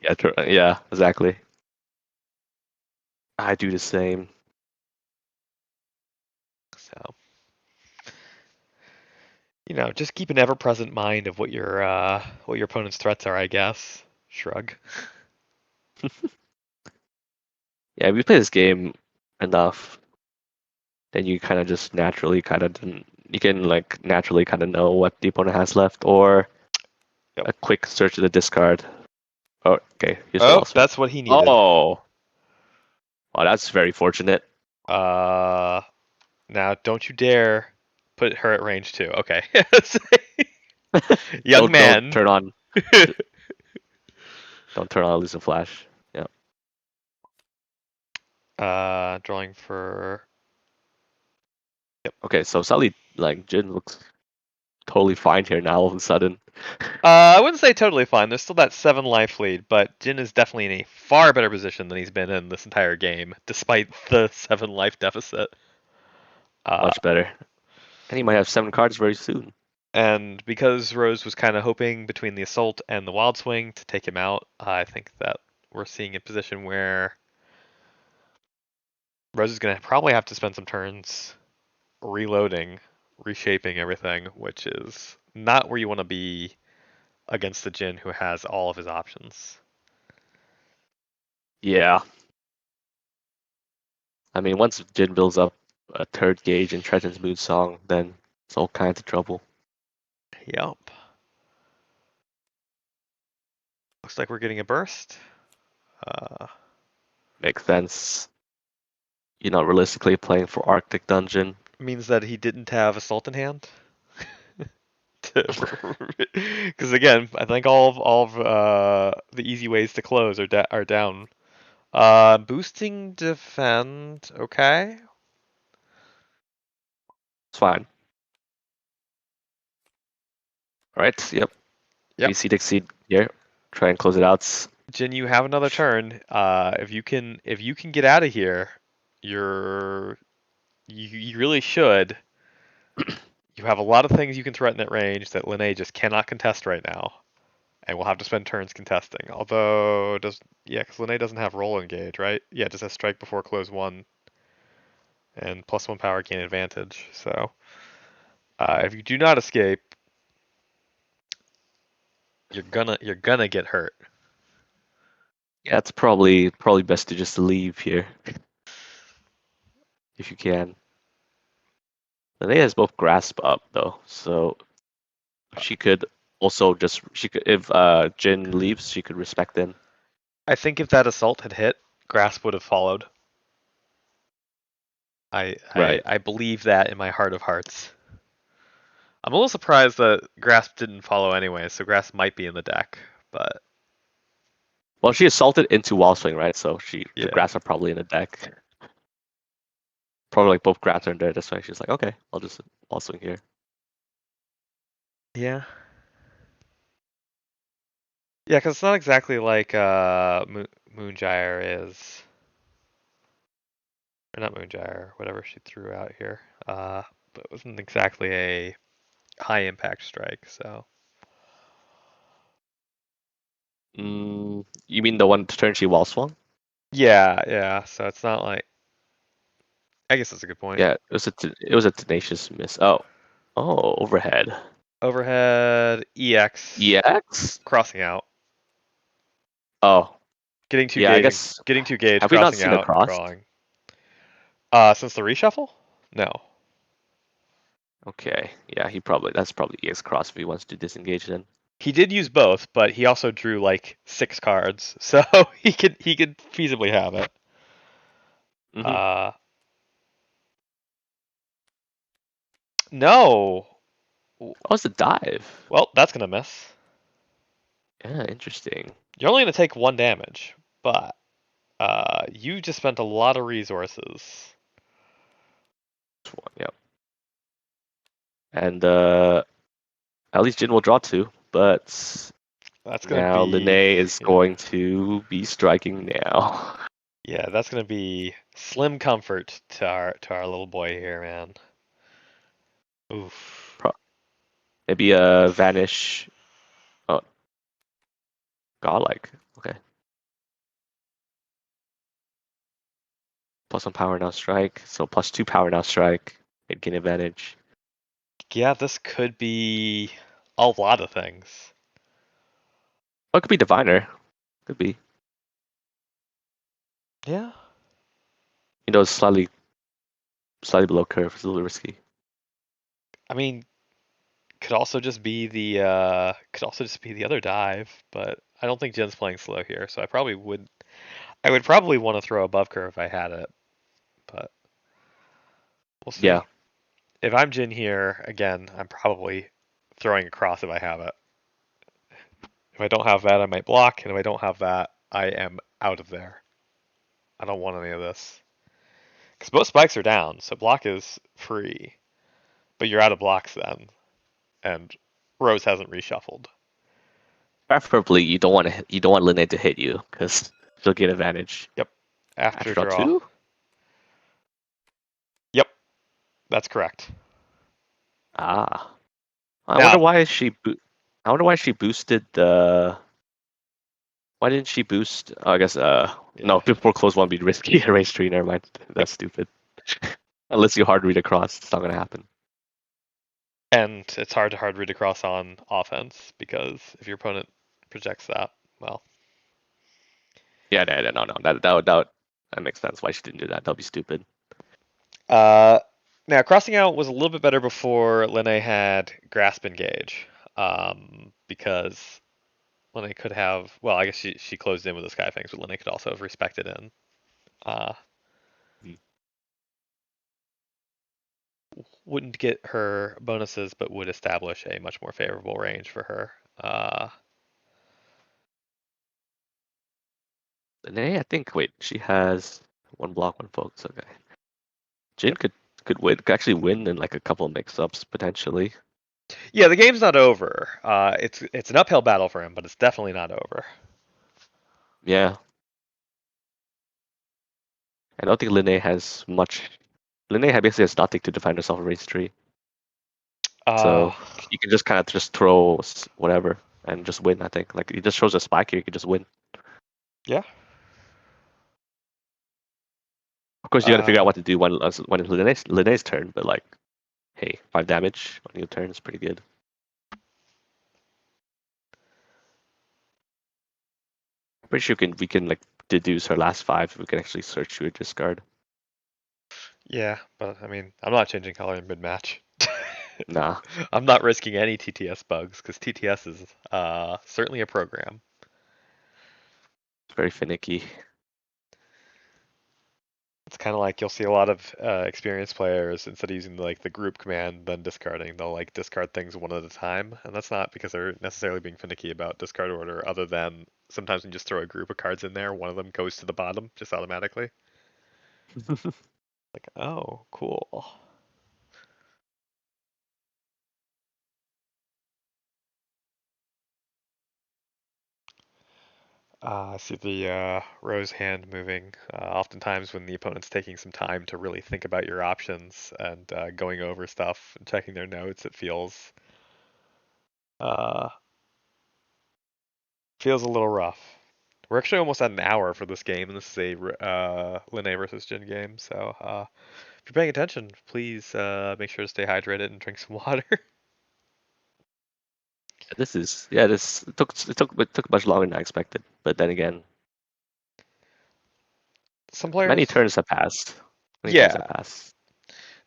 Yeah, yeah, exactly. I do the same. So just keep an ever-present mind of what your opponent's threats are, I guess. Shrug. Yeah, if you play this game enough, then you kind of just naturally you can like naturally kind of know what the opponent has left, or Yep. a quick search of the discard. Oh, okay. Here's the Oh, wall swing. that's what he needed. Oh, oh, that's very fortunate. Uh, Now don't you dare put her at range 2. Okay. Young Don't man. turn on. Don't turn on Elusive Flash. Yeah. Drawing for. Yep. Okay, so suddenly, like Jin looks totally fine here now. All of a sudden. I wouldn't say totally fine. There's still that 7 life lead, but Jin is definitely in a far better position than he's been in this entire game, despite the 7 life deficit. Much better. And he might have 7 cards very soon. And because Rose was kind of hoping between the assault and the wild swing to take him out, I think that we're seeing a position where Rose is going to probably have to spend some turns reloading, reshaping everything, which is not where you want to be against the Jin who has all of his options. Yeah. I mean, once Jin builds up a 3rd gauge in Trenton's Moon Song, then it's all kinds of trouble. Yep. Looks like we're getting a burst. Makes sense. You're not realistically playing for Arctic Dungeon. Means that he didn't have assault in hand. Because again, I think all of the easy ways to close are down. Boosting defend, okay. It's fine. All right. Yep. Yep. BC Dixie here. Try and close it out. Jin, you have another turn. If you can get out of here, you really should. You have a lot of things you can threaten at range that Linne just cannot contest right now, and we'll have to spend turns contesting. Although because Linne doesn't have roll engage, right? Yeah, it just has strike before close 1 and +1 power gain advantage. So if you do not escape, you're gonna get hurt. Yeah, it's probably best to just leave here if you can. Linnea has both grasp up though, so she could also if Jin leaves, she could respect him. I think if that assault had hit, grasp would have followed. Right. I believe that in my heart of hearts. I'm a little surprised that grasp didn't follow anyway, so grasp might be in the deck, but Well, she assaulted into wall swing, right? So the Yeah. grass are probably in the deck. Probably like both grass are in there. That's why she's like, okay, I'll just wall swing here. Yeah. Yeah, because it's not exactly like Moongyre is, or not Moongyre, whatever she threw out here. But it wasn't exactly a high impact strike. So You mean the one turn she wall swung? yeah, yeah. So it's not like. I guess that's a good point. Yeah, it was a tenacious miss. Oh, overhead. Overhead EX EX? crossing out, Oh, getting two yeah. I gauge, guess getting two gauge, have we not crossing seen a out, and cross? drawing. Since the reshuffle? No. Okay, yeah. That's probably EX cross if he wants to disengage then. He did use both, but he also drew like 6 cards, so he could feasibly have it. Mm-hmm. Uh, no. Oh, it's a dive. Well, that's gonna miss. Yeah, interesting. You're only gonna take 1 damage, but you just spent a lot of resources. Yep. And at least Jin will draw two, but That's gonna now be Linne is yeah, going to be striking now. yeah. That's gonna be slim comfort to our little boy here, man. Oof. Pro- Maybe vanish. Oh, godlike. Okay. Plus 1 power now strike. So plus 2 power now strike. It gain advantage. Yeah, this could be a lot of things. Oh, it could be diviner. Could be. Yeah. It's slightly below curve. It's a little risky. I mean, could also just be the other dive, but I don't think Jen's playing slow here, so I would probably want to throw above curve if I had it, but we'll Yeah. see. If I'm Jin here, again, I'm probably throwing across if I have it. If I don't have that, I might block, and if I don't have that, I am out of there. I don't want any of this. Because both spikes are down, so block is free, but you're out of blocks then, and Rose hasn't reshuffled. Preferably, you don't want Linne to hit you because she'll get advantage. Yep. After After draw draw. 2? Yep, that's correct. Ah. I wonder Now, why she. I wonder why she boosted the. Why didn't she boost? Oh, I guess. yeah. No. Before close one be risky. Erase 3. Never mind. Yep. That's stupid. Unless you hard read across, it's not gonna happen. And it's hard to hard read across on offense because if your opponent projects that, well. Yeah. No. That makes sense. Why she didn't do that? That'll be stupid. Uh, Now crossing out was a little bit better before Linne had grasp engage, because Linne could have. Well, I guess she closed in with the Skyfangs, but Linne could also have respected in. Uh, Hmm. wouldn't get her bonuses, but would establish a much more favorable range for her. Linne, I think. Wait, she has one block, one focus. Okay. Jin Yep. could actually win in like a couple of mix-ups potentially. Yeah, the game's not over. It's an uphill battle for him, but it's definitely not over. Yeah. I don't think Linne has much. Linne basically has nothing to defend herself in race 3. Uh, So you can just kind of just throw whatever and just win. I think like he just throws a spike here, you can just win. yeah. Of course, you got to figure out Uh, what to do when it's Linne's turn. But like, hey, 5 damage on your turn is pretty good. Pretty sure we can like deduce her last 5. We can actually search through a discard. yeah, but I mean, I'm not changing color in mid match. Nah, I'm not risking any TTS bugs because TTS is certainly a program. it's very finicky. It's kind of like you'll see a lot of experienced players instead of using like the group command, then discarding. They'll like discard things one at a time, and that's not because they're necessarily being finicky about discard order. Other than sometimes when you just throw a group of cards in there, one of them goes to the bottom just automatically. Like, oh, cool. I see the rose hand moving. Oftentimes, when the opponent's taking some time to really think about your options and going over stuff and checking their notes, it uh, feels a little rough. We're actually almost at an hour for this game, and this is a Linne versus Jin game. So if you're paying attention, please make sure to stay hydrated and drink some water. This is This it took much longer than I expected. But then again, Some many players, turns have passed. Many turns yeah. have passed.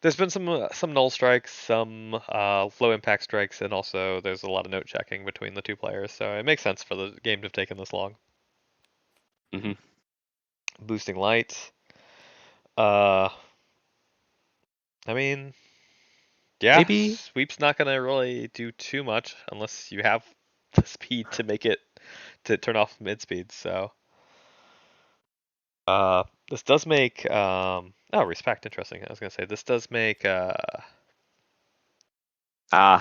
There's been some null strikes, some low impact strikes, and also there's a lot of note checking between the two players. So it makes sense for the game to have taken this long. Hmm. Boosting light. Uh, I mean, yeah, Maybe sweep's not gonna really do too much unless you have the speed to make it to turn off mid speed. So this does make oh, respect, interesting. I was gonna say this does make ah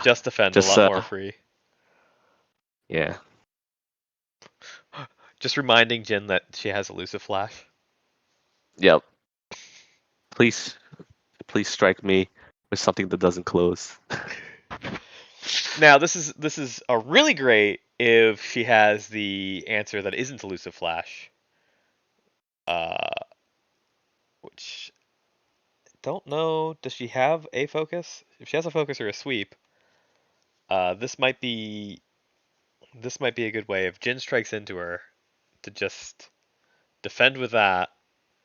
just defend a just lot more free. yeah. Just reminding Jin that she has elusive flash. Yep. Please please strike me with something that doesn't close. Now this is a really great if she has the answer that isn't elusive flash. Uh, which don't know. Does she have a focus? If she has a focus or a sweep, this might be a good way if Jin strikes into her to just defend with that.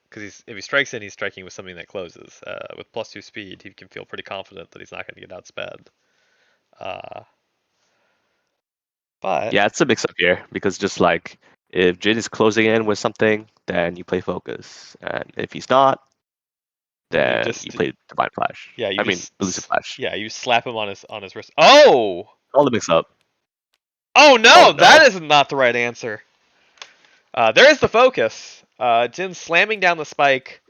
Because if he strikes in, he's striking with something that closes. With +2 speed, he can feel pretty confident that he's not going to get outsped. Uh, but Yeah, it's a mix up here because just like if Jin is closing in with something, then you play focus, and if he's not, you then you just play divine flash. yeah you I mean, elusive just flash. yeah you slap him on his wrist. Oh All the mix up. oh Oh no, that no! is not the right answer. There is the focus. Jin slamming down the spike.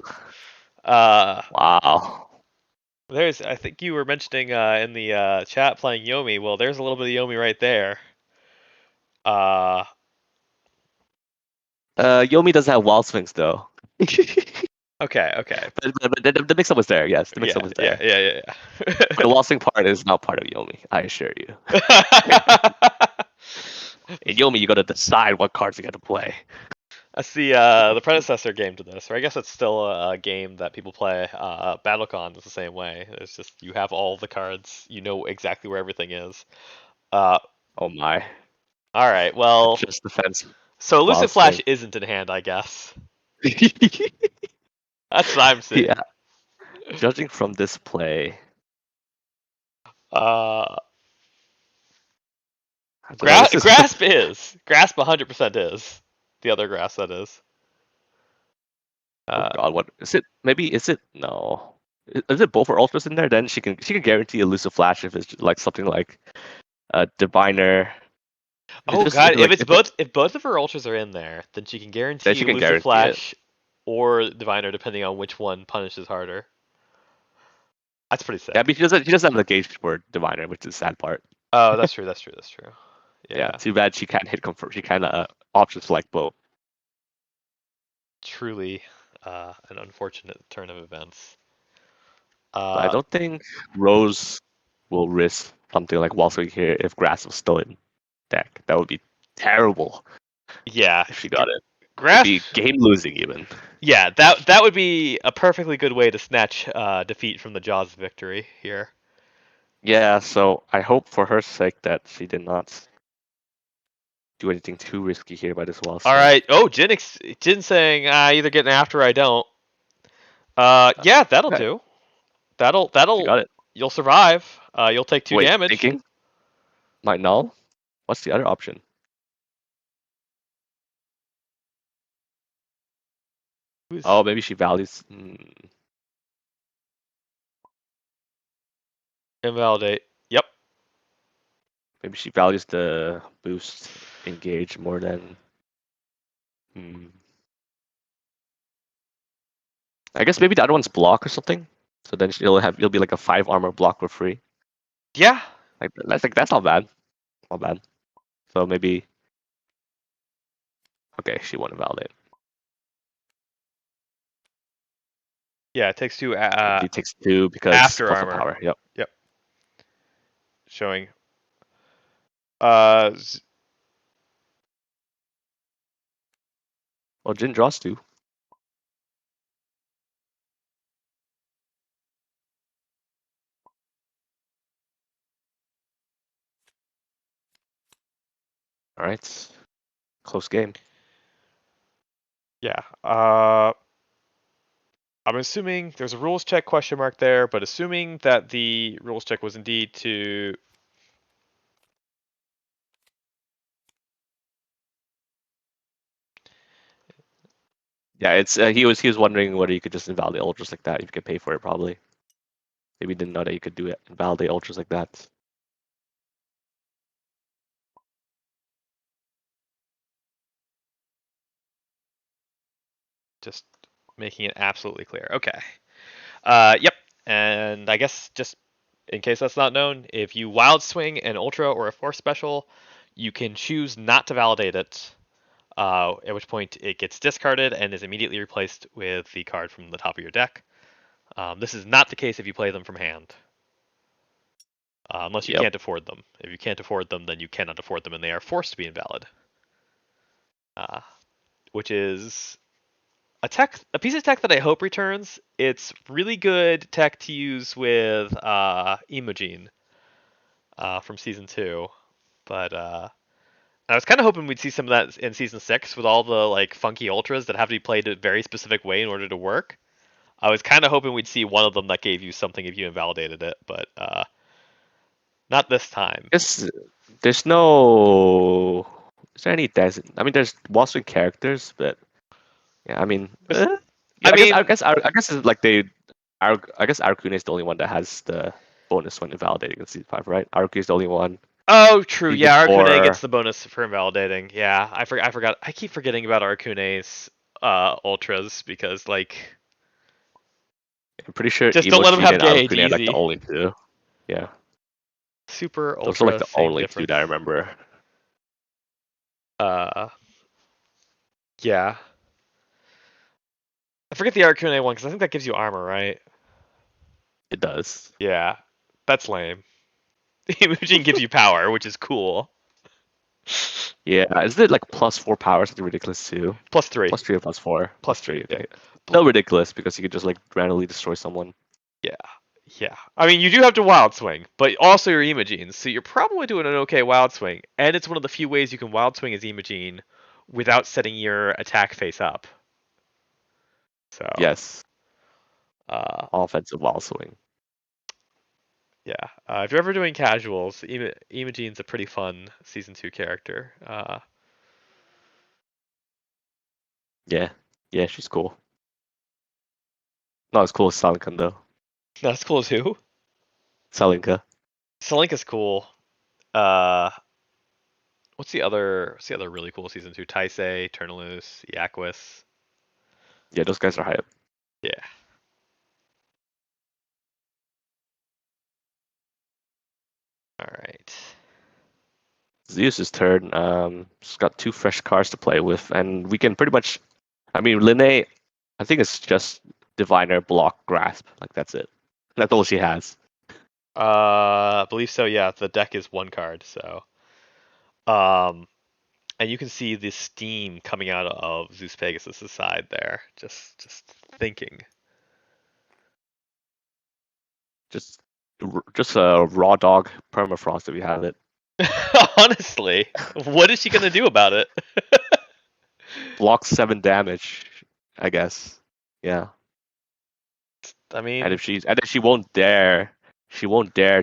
Uh, Wow. there's I think you were mentioning in the chat playing Yomi. Well, there's a little bit of Yomi right there. Uh, Yomi doesn't have wild swings though. okay, okay. But the mix up was there. Yes, the mix up Yeah, was yeah, there. yeah, But the wild swing part is not part of Yomi. I assure you. yeah. In Yomi, you got to decide what cards you got to play. That's the predecessor game to this, or I guess it's still a game that people play. BattleCon is the same way. It's just you have all the cards, you know exactly where everything is. Uh, Oh my! all right, A well, just defense so wild Elusive Flash swing. isn't in hand, I guess. That's what I'm seeing. Yeah. Judging from this play, Uh, I don't know. This is Grasp 100% is the other grass that is. oh Uh, god, what is it? Maybe is it no? Is it both for ultras in there? Then she can guarantee elusive flash if it's like something like a diviner. oh If god, it, like if both of her ultras are in there, then she can then guarantee she can Elusive guarantee it. Flash or Diviner depending on which one punishes harder. That's pretty Yeah, sick. but she doesn't have the gauge for diviner, which is the sad part. Oh, that's true. That's true. That's true. Yeah, Yeah, too bad she can't hit confirm. She kind of option select both. truly, an unfortunate turn of events. But I Uh, don't think Rose will risk something like wall swing here if grass was still in deck. That would be terrible yeah, if she got it. It'd Grasp. be game losing even. Yeah, that would be a perfectly good way to snatch defeat from the jaws of victory here. Yeah, so I hope for her sake that she did not do anything too risky here by this wall All swing. right. Oh, Jin saying either getting after or I don't. Yeah, that'll Okay, do. she That'll got it. you'll survive. You'll take 2 Wait, damage. thinking? Might null? What's the other option? Oh, maybe she values. Invalidate. Yep. Maybe she values the boost engage more than. Hmm. I guess maybe the other one's block or something. So then you'll be like a 5 armor block for free. Yeah. That's not bad. Not bad. So maybe. Okay, she won't invalidate. Yeah, it takes 2 It takes 2 because after plus 1 armor. power. Yep. Yep. Showing. Uh, z- Well, Jin draws 2. All right. Close game. yeah. I'm assuming there's a rules check question mark there, but assuming that the rules check was indeed to. Yeah, it's he was wondering whether you could just invalidate ultras like that if you could pay for it probably. Maybe didn't know that you could do it invalidate ultras like that. Just making it absolutely clear. Okay. Yep. And I guess just in case that's not known, if you wild swing an ultra or a force special, you can choose not to validate it. At which point it gets discarded and is immediately replaced with the card from the top of your deck. This is not the case if you play them from hand, unless you Yep. can't afford them. If you can't afford them, then you cannot afford them, and they are forced to be invalid. Uh, which is a piece of tech that I hope returns. It's really good tech to use with Emogene from season 2, but I was kind of hoping we'd see some of that in season 6 with all the like funky ultras that have to be played a very specific way in order to work. I was kind of hoping we'd see one of them that gave you something if you invalidated it, but not this time. Guess there's no. Is there any design? I mean, there's Wall characters, but yeah, I mean, There's, yeah, I mean, I guess it's like I guess Arcune is the only one that has the bonus when invalidating in season 5, right? Arcune is the only one. oh, true. Season Yeah, Arcune gets 4, the bonus for invalidating. Yeah, I forgot. I keep forgetting about Arcune's ultras because like I'm pretty sure just don't let them Emojin have and gauge Arcune are like the easy. only 2. Yeah, Super those are like ultra, the same only 2 that I difference. remember. Uh, yeah. I forget the Arcune one because I think that gives you armor, right? It does. Yeah, that's lame. Imaging gives you power, which is cool. Yeah, is it like plus 4 powers? Something ridiculous too. Plus 3. Plus 3 or plus 4? Plus Plus 3, 3. yeah. Okay. Still ridiculous because you could just like randomly destroy someone. Yeah. Yeah. I mean, you do have to wild swing, but also your Imogene, so you're probably doing an okay wild swing. And it's one of the few ways you can wild swing as Imogene without setting your attack face up. So, Yes, uh, offensive wall swing. yeah. If you're ever doing casuals, Imogene's a pretty fun season 2 character. Yeah, yeah, she's cool. Not as cool as Salinka though. That's cool too. Salinka. Selinka's cool. Uh, what's the other really cool season 2? Taisei, Turnalus, Yaquis. Yeah, those guys are hype. Yeah. All right. Zeus's turn. He's got 2 fresh cards to play with, and we can pretty much. I mean, Linne. I think it's just Diviner, Block, Grasp. Like that's it. That's all she has. I believe so. Yeah, the deck is 1 card, so um, and you can see the steam coming out of Zeus Pegasus' side there. Just thinking. Just, just a raw dog permafrost if you have it. Honestly, what is she gonna do about it? Blocks 7 damage, I guess. Yeah. I And mean, if she won't dare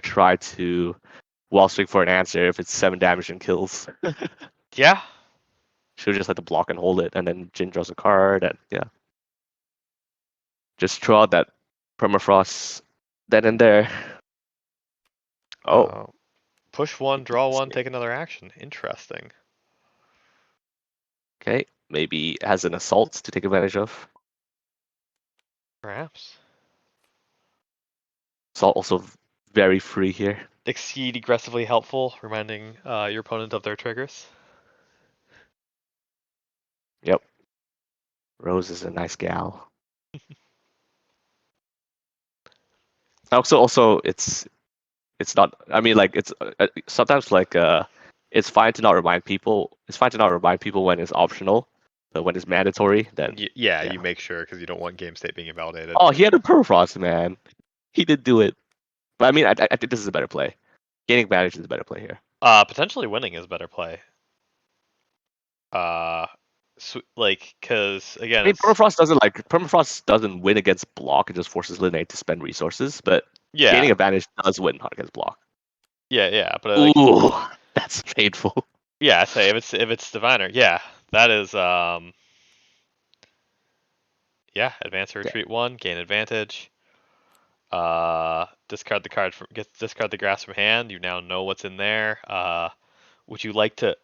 try to wall swing for an answer if it's 7 damage and kills. yeah, She'll just have to block and hold it, and then Jin draws a card, and yeah. Just throw out that permafrost then and there. Oh, Uh, push one, draw one, take another action. Interesting. okay. Maybe it has an assault to take advantage of. Perhaps. Assault also very free here. Exceed aggressively helpful, reminding your opponent of their triggers. Yep. Rose is a nice gal. Also, it's not. I mean, like it's sometimes like it's fine to not remind people. It's fine to not remind people when it's optional, but when it's mandatory, then Yeah, yeah. you make sure because you don't want game state being invalidated. Oh, he had a permafrost, man. He did do it. But I mean, I think this is a better play. Gaining advantage is a better play here. Potentially winning is better play. Uh, like, cause again, I mean, it's permafrost doesn't win against block. It just forces Linne to spend resources. But yeah, gaining advantage does win against block. yeah. But like, Ooh, that's painful. yeah, I say if it's diviner, yeah, that is yeah, advance or Yeah, retreat one, gain advantage. Discard the card from discard the grass from hand. You now know what's in there. Would you like to?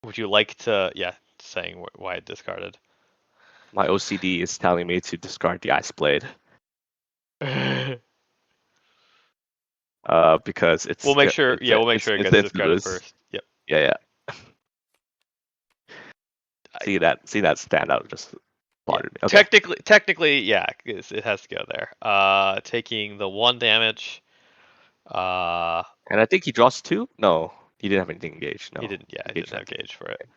Would you like to? Yeah, saying why it discarded. my OCD is telling me to discard the Ice Blade. Because We'll it's make sure. Yeah, we'll make sure it gets it's discarded lose. first. Yep. Yeah, yeah. I, See that standout just yeah. bothered me. Okay, Technically, yeah, it has to go there. Taking the one damage. Uh, and I think he draws two. No, he didn't have anything engaged. he No, didn't. Yeah, he engaged didn't have nothing. gauge for it. Okay.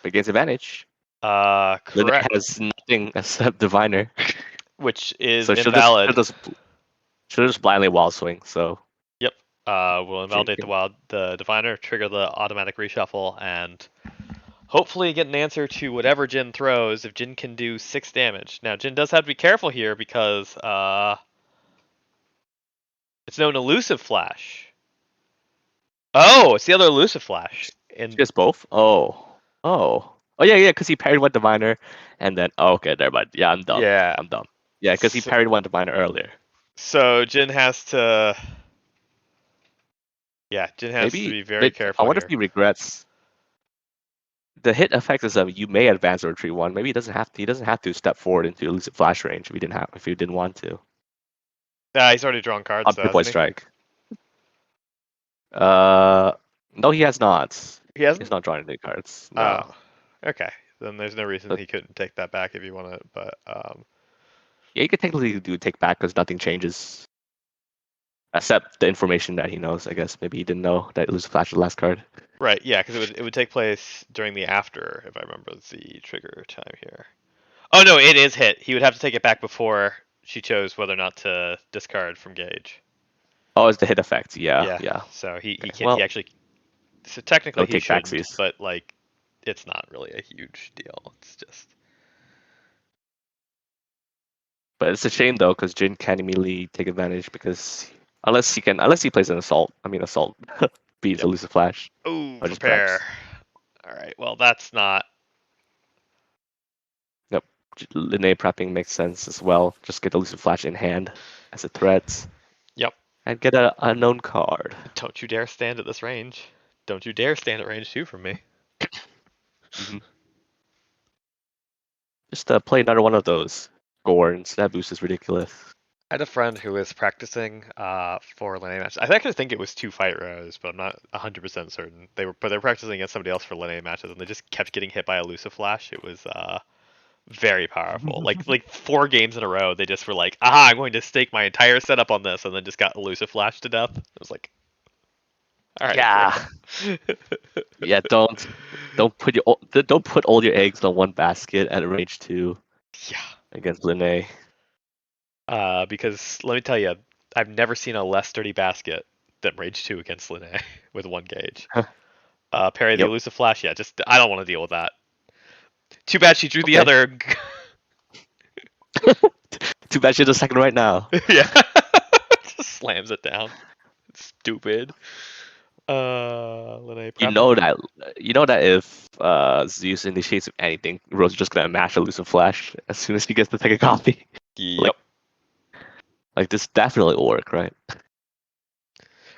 But gains advantage. Linux Correct. has nothing except diviner, Which is so invalid. should just blindly wild swing. So Yep. We'll Jin invalidate can the diviner, trigger the automatic reshuffle, and hopefully get an answer to whatever Jin throws. If Jin can do 6 damage, now Jin does have to be careful here because it's no elusive flash. Oh, it's the other elusive flash. And just both. Oh yeah, yeah, because he parried one diviner, and then okay, never mind. Yeah, I'm dumb. yeah, I'm dumb. Yeah, because he so, parried one diviner earlier. so Jin has to. Yeah, Jin has to be very I careful wonder if here. he regrets. The hit effect is that you may advance or retreat one. Maybe he doesn't have to. He doesn't have to step forward into elusive flash range if he didn't want to. He's already drawn cards On though, Pip Boy hasn't he? Strike. Uh, no, he has not. He He's hasn't. not drawing any cards. Oh, No. okay. Then there's no reason But he couldn't take that back if you want to. But yeah, he could technically do take back because nothing changes except the information that he knows. I guess maybe he didn't know that elusive flash was the last card. right, yeah, because it would take place during the after, if I remember the trigger time here. Oh no, it is hit. He would have to take it back before she chose whether or not to discard from Gage. Oh, it's the hit effect. Yeah, Yeah, yeah. so he Okay. can't. He Well, actually. So technically no he take shouldn't, backsies. but like, it's not really a huge deal. It's just. But it's a shame though, because Jin can't immediately take advantage because unless he plays an assault. I mean, assault beats Yep. elusive flash Oh, or just prepare. preps. All right. Well, that's not. Yep. Linne prepping makes sense as well. Just get elusive flash in hand as a threat Yep. and get an unknown card. Don't you dare stand at this range. Don't you dare stand at range 2 from me. Hmm. Just play another one of those Gorns. That boost is ridiculous. I had a friend who was practicing for Linne matches. I actually think it was 2 fight rows, but I'm not 100% certain. They were practicing against somebody else for Linne matches, and they just kept getting hit by elusive flash. It was very powerful. Like 4 games in a row, they just were like, "Aha! I'm going to stake my entire setup on this," and then just got elusive flash to death. I was like, "All right, bro." Yeah, yeah. Don't put all your eggs on one basket at range 2 Yeah. against Linne. Because let me tell you, I've never seen a less sturdy basket than range 2 against Linne with 1 gauge. Parry the Yep. elusive flash. Yeah, just I don't want to deal with that. Too bad she drew the Okay. other. Too bad you're the second right now. Yeah, just slams it down. Stupid. Lene You prepping. know that you know that if Zeus initiates with anything, Rose is just gonna mash elusive flash as soon as he gets to take a copy. Yep. Like like this definitely will work, right?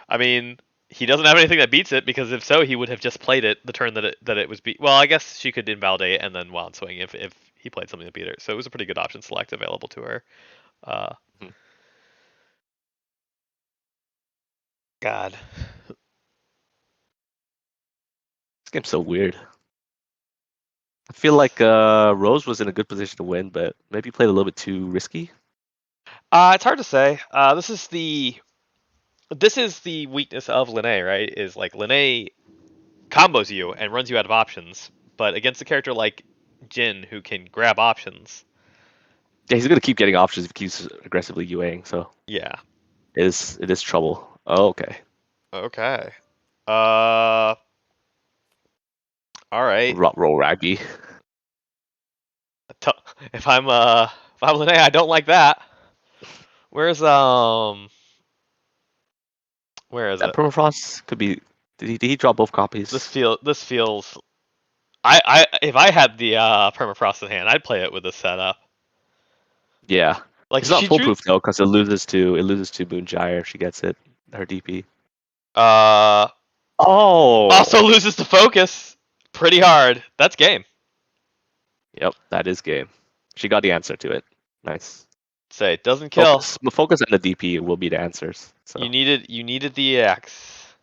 I mean, he doesn't have anything that beats it because if so, he would have just played it the turn that it was beat. Well, I guess she could invalidate and then wild swing if he played something to beat her. So it was a pretty good option select available to her. Uh, Mhm. God. This game's so weird. I feel like Rose was in a good position to win, but maybe played a little bit too risky. It's hard to say. This is the weakness of Lene, right? Is like Lene combos you and runs you out of options, but against a character like Jin who can grab options, Yeah, he's gonna keep getting options if he keeps aggressively UAing, so yeah. it is trouble. Oh, okay. Okay. Uh, all right. Roll raggy. T- if I'm Lene, I don't like that. Where's where is That it? permafrost could be. Did he drop both This copies? feel this feels. I if I had the permafrost in hand, I'd play it with this setup. Yeah. Like It's if not she drew, foolproof though, because it loses to Moongyre if she gets it. Her DP. uh, also Oh. loses to focus pretty hard. That's game. Yep, that is game. She got the answer to it. Nice. Say it doesn't kill. Focus and the DP will be the answers. You So needed you needed the EX.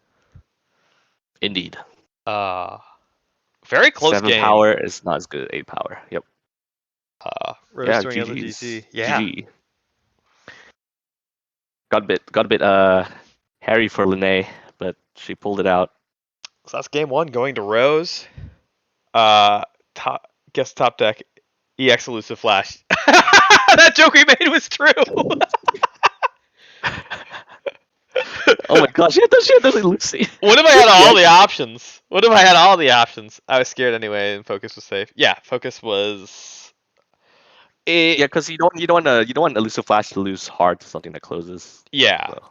indeed, Uh, very close 7 power game. is not as good as 8 power. Yep. Rose Yeah. doing other GG's. GG. Yeah. GG. Got a bit hairy for Lene, but she pulled it out. So that's game one going to Rose. Uh, top deck EX elusive flash. That joke we made was true. Oh my gosh, she had those Lucy. What if I had Yeah, all the options? What if I had all the options? I was scared anyway, and focus was safe. Yeah, focus was. yeah, It, because you don't want elusive flash to lose hard to something that closes. yeah, So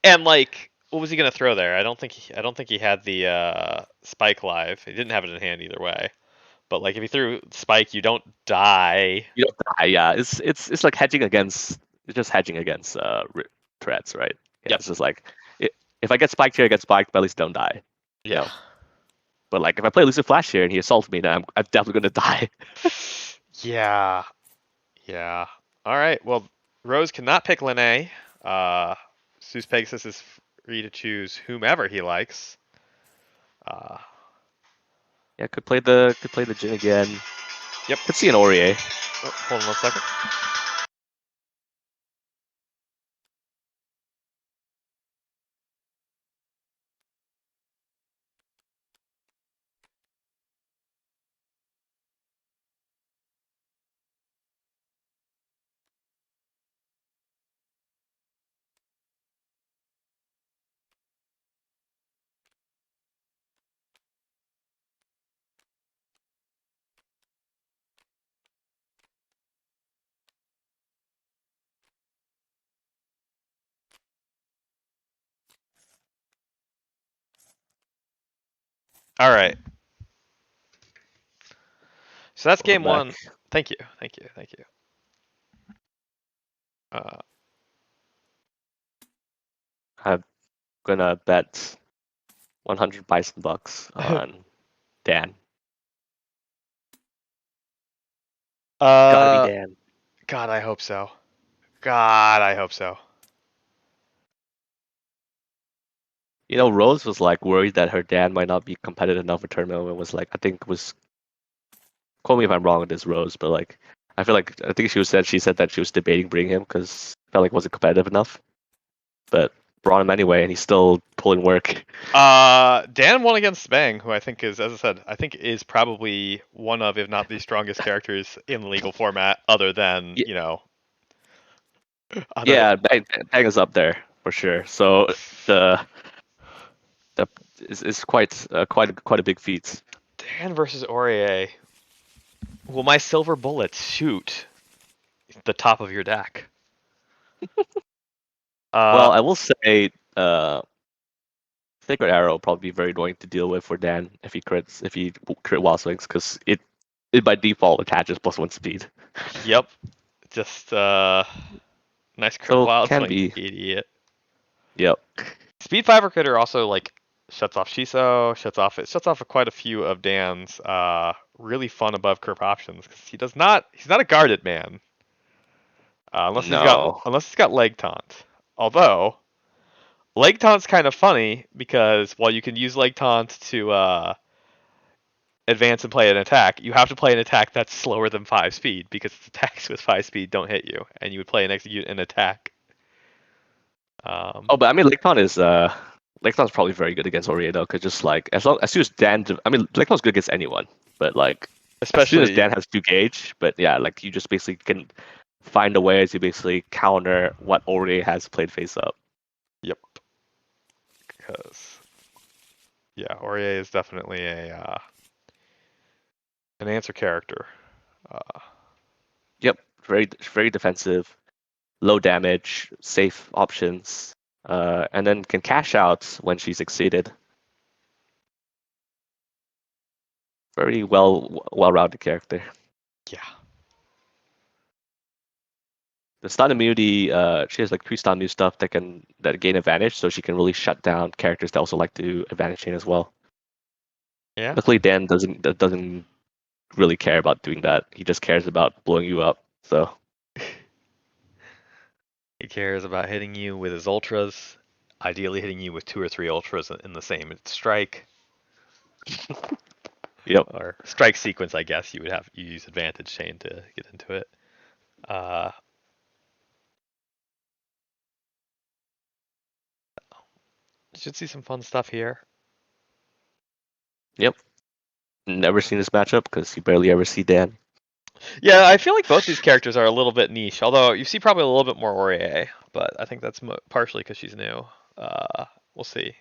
and like, what was he gonna throw there? I don't think he had the spike live. He didn't have it in hand either way. But like, if he threw spike, you don't die. you don't die. Yeah, it's like hedging against. It's just hedging against threats, right? Yeah, Yep. it's just like if I get spiked here, I get spiked, but at least don't die. You Yeah. know. But like if I play elusive flash here and he assaults me, then I'm definitely gonna die. Yeah. Yeah. All right. Well, Rose cannot pick Lene. Uh, Zeus Pegasus is free to choose whomever he likes. Uh, Yeah, could play the Jin again. yep. Could see an Aurier. Oh, hold on 1 second. All right. So that's Welcome game back. one. Thank you. Thank you. Thank you. Uh, I'm gonna bet 100 Bison bucks on Dan. Gotta be uh, Dan. God, I hope so. God, I hope so. Rose was like worried that her dad might not be competitive enough for tournament and was like, I think was quote me if I'm wrong with this Rose, but like I think she said that she was debating bringing him because felt like he wasn't competitive enough, but brought him anyway and he's still pulling work. Dan won against Bang, who I think is, as I said, I think is probably one of, if not the strongest characters in the legal format, other than Y- other than Yeah, Bang is up there for sure. So the the is quite a big feat. Dan versus Aurier. Will my silver bullets shoot the top of your deck? Well, Uh, I will say Sacred Arrow will probably be very annoying to deal with for Dan if he crit Wild Swings, because it by default attaches +1 speed. Yep. Just nice crit So wild can swing, be. idiot. Yep. Speed fiber critter also like shuts off Shiso, shuts off quite a few of Dan's really fun above curve options because he's not a guarded man No. unless he's got leg taunt. Although leg taunt's kind of funny because while you can use leg taunt to advance and play an attack, you have to play an attack that's slower than 5 speed because attacks with 5 speed don't hit you, and you would play and execute an attack. Oh, but I mean, Lecton's probably very good against Orier though, because just like as soon as I mean, Lecton's good against anyone, but like as soon as Especially, Dan has 2 gauge, but yeah, like you just basically can find a way to basically counter what Orier has played face up. yep, because yeah, Aurier is definitely an answer character. Uh, Yep, very defensive, low damage, safe options, and then can cash out when she's exceeded. Very well-rounded character. yeah, The stun immunity, she has like 3 stun new stuff that gain advantage, so she can really shut down characters that also like to advantage chain as well. yeah. Luckily, Dan doesn't really care about doing that. He just cares about blowing you up. So He cares about hitting you with his ultras, ideally hitting you with 2 or 3 ultras in the same strike yep, or strike sequence. I guess you use advantage chain to get into it. Uh, should see some fun stuff here. yep. Never seen this matchup because you barely ever see Dan. Yeah, I feel like both these characters are a little bit niche. Although you see probably a little bit more Aurier, but I think that's partially because she's new. We'll see.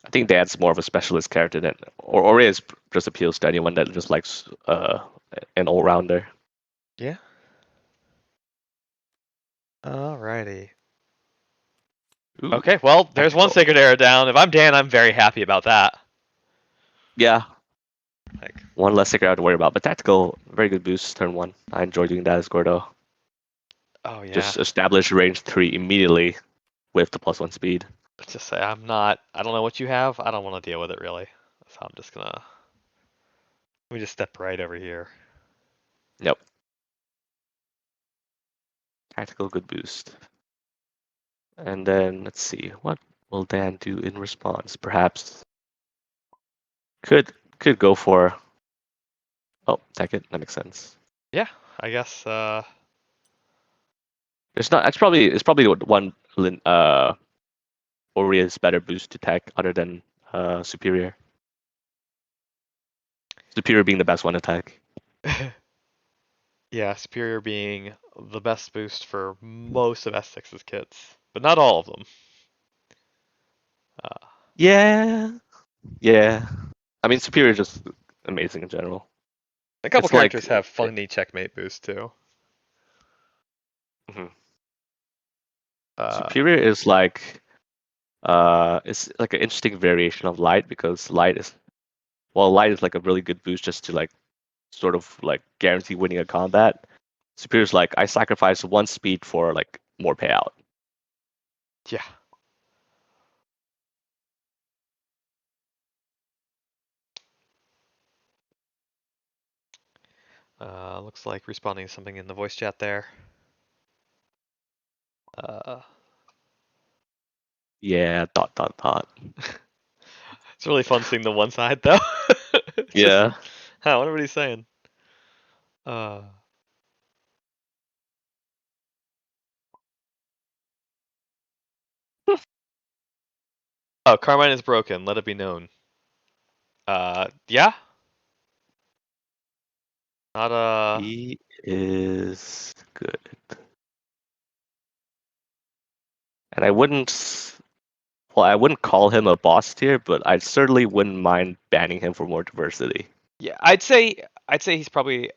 I think Dan's more of a specialist character than or is just appeals to anyone that just likes an all rounder. Yeah. Alrighty. Ooh, Okay, well, there's one tactical. Sacred Arrow down. If I'm Dan, I'm very happy about that. Yeah, Like, one less sticker out to worry about. But tactical, very good boost turn 1. I enjoy doing that as Gordo. oh yeah. Just establish range 3 immediately with the +1 speed. Let's just say I'm not. I don't know what you have. I don't want to deal with it really. So I'm just gonna. Let me just step right over here. Yep. Tactical good boost. And then let's see, what will Dan do in response? Perhaps could go for tech it. That makes sense. Yeah, I guess. It's not. It's probably one Oria's better boost to tech other than superior. Superior being the best one to tech. Yeah, Superior being the best boost for most of S6's kits, but not all of them. Uh, Yeah, yeah. I mean, superior is just amazing in general. a couple It's like characters have funny checkmate boost too. mhm. Uh, Superior is like it's like an interesting variation of light because light is like a really good boost just to like sort of like guarantee winning a combat. Superior's like I sacrifice 1 speed for like more payout. yeah. Looks like responding to something in the voice chat there. Uh, Yeah, dot dot dot. it's really fun seeing the one side though. It's just, Yeah. huh, what everybody's saying. Uh, oh, Carmine is broken. Let it be known. Yeah. Not He is good. And I wouldn't call him a boss tier, but I certainly wouldn't mind banning him for more diversity. Yeah, I'd say he's probably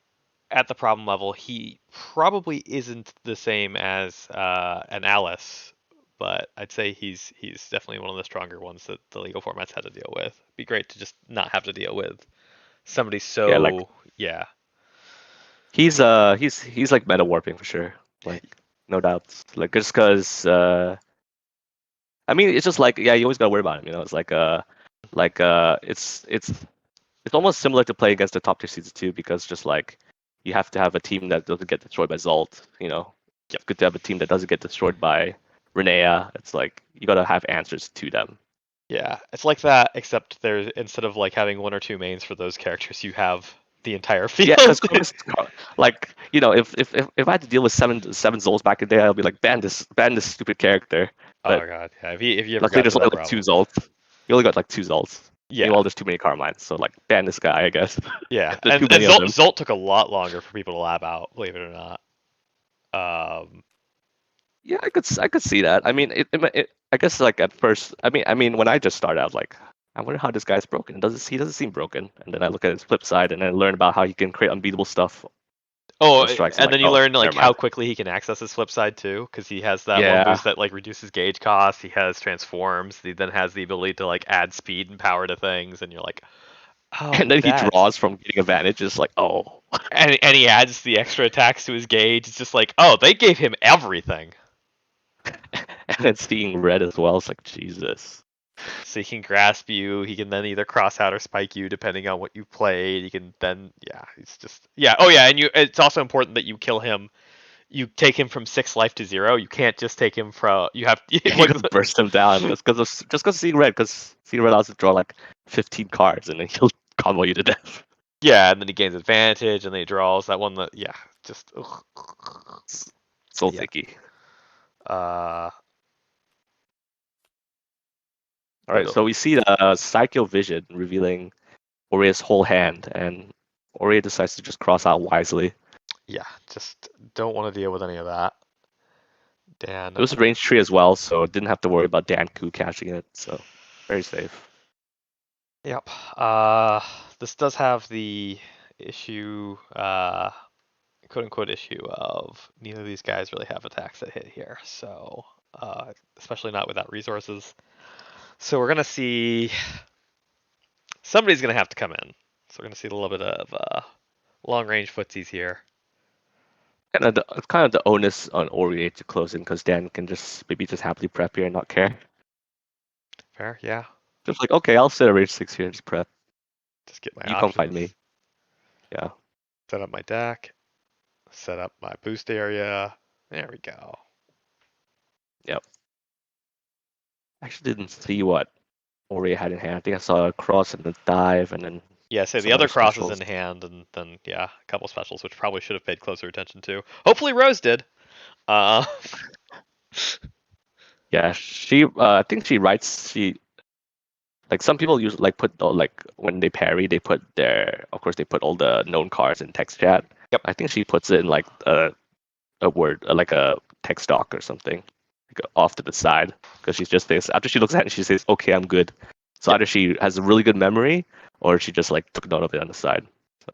at the problem level. He probably isn't the same as an Alice, but I'd say he's definitely one of the stronger ones that the legal formats had to deal with. It'd be great to just not have to deal with somebody Yeah, like so yeah. he's like meta warping for sure. Like no doubts. Like just because I mean it's just like yeah you always gotta worry about him. You know it's it's almost similar to play against the top tier seasons too because just like you have to have a team that doesn't get destroyed by Zalt. You know Yep. it's good to have a team that doesn't get destroyed by Renea. It's like you gotta have answers to them. Yeah, it's like that, except there's instead of like having one or two mains for those characters, you have the entire Yeah, field. because like you know, if I had to deal with seven Zols back in the day, I'd be like ban this stupid character. Oh But god, yeah. If you ever luckily, got there's to only that like two problem. Zolts. You only got like two Zolts. Yeah, Meanwhile, there's too many Carmines, so like ban this guy, I guess. yeah, There's too and many of them. Zolt took a lot longer for people to lab out, believe it or not. Um, Yeah, I could see that. I mean, I guess like at first, I mean, when I just started, I was like, I wonder how this guy's broken. He doesn't seem broken. And then I look at his flip side, and I learn about how he can create unbeatable stuff oh, on strikes. I'm and like, then you oh, learn like never how mind. quickly he can access his flip side too, because he has that one Yeah, boost that like reduces gauge cost. He has transforms. He then has the ability to like add speed and power to things, and you're like, and oh, then he that's draws from getting advantage. It's like, oh. and he adds the extra attacks to his gauge. It's just like, oh, they gave him everything. And then seeing red as well. It's like Jesus. So he can grasp you. He can then either cross out or spike you depending on what you played. He can then yeah, it's just yeah. Oh yeah, and you. It's also important that you kill him. You take him from 6 life to 0. You can't just take him from. You have You like just burst him down just because seeing red. Because seeing red allows you to draw like 15 cards, and then he'll combo you to death. yeah, and then he gains advantage, and then he draws that one that yeah, just ugh. So Yeah. thicky. Uh, All but right, so we see the Psycho Vision revealing Oria's whole hand, and Oria decides to just cross out wisely. yeah, just don't want to deal with any of that. Dan. It was a range tree as well, so didn't have to worry about Danku catching it. So very safe. Yep. This does have the issue, quote unquote issue of neither of these guys really have attacks that hit here. So, especially not without resources. So we're gonna see somebody's gonna have to come in. So we're gonna see a little bit of long range footsies here. It's kind of the onus on Oria to close in because Dan can just maybe just happily prep here and not care. Fair, yeah. Just like okay, I'll set a range 6 here and just prep. Just get my You come find options. me. Yeah. Set up my deck. Set up my boost area. There we go. Yep. I actually didn't see what Oria had in hand. I think I saw a cross and a dive and then Yeah, so the some other other cross is specials. in hand, and then yeah, a couple specials, which probably should have paid closer attention to. Hopefully Rose did. Uh, Yeah, I think she writes she like some people use like put like when they parry they put their of course they put all the known cards in text chat. Yep. I think she puts it in like a word like a text doc or something like off to the side because she's just this after she looks at it she says okay I'm good. So Yep. either she has a really good memory or she just like took note of it on the side. So.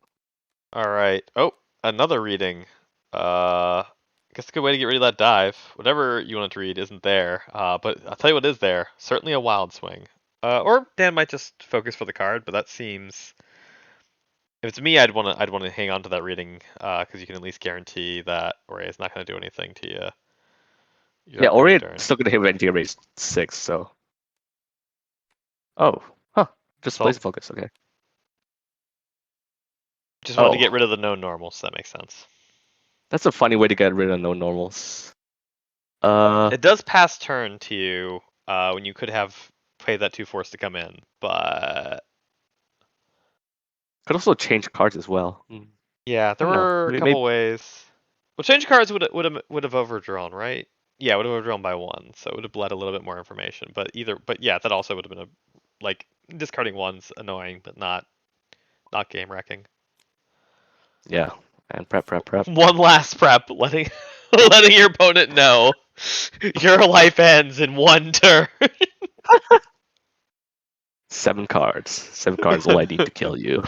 all right. Oh, another reading. Guess a good way to get rid of that dive. Whatever you wanted to read isn't there. But I'll tell you what is there. Certainly a wild swing. Or Dan might just focus for the card, but that seems. If it's me, I'd want to hang on to that reading, because you can at least guarantee that Ori is not going to do anything to you. Your Yeah, upcoming Ori turn. still gonna hit Rentia raise 6 so oh huh just So blaze focus okay. just wanted to get Oh, rid of the known normals. So that makes sense. that's a funny way to get rid of no normals. Uh, It does pass turn to you when you could have played that 2 force to come in, but could also change cards as well. yeah, I there don't know. were a Maybe couple ways. Well, change cards would have overdrawn, right? Yeah, would have overdrawn by 1, so it would have bled a little bit more information. But yeah, that also would have been a like discarding 1's annoying, but not game wrecking. yeah. And prep. One last prep, letting letting your opponent know your life ends in 1 turn. 7 cards. 7 cards. All I need to kill you.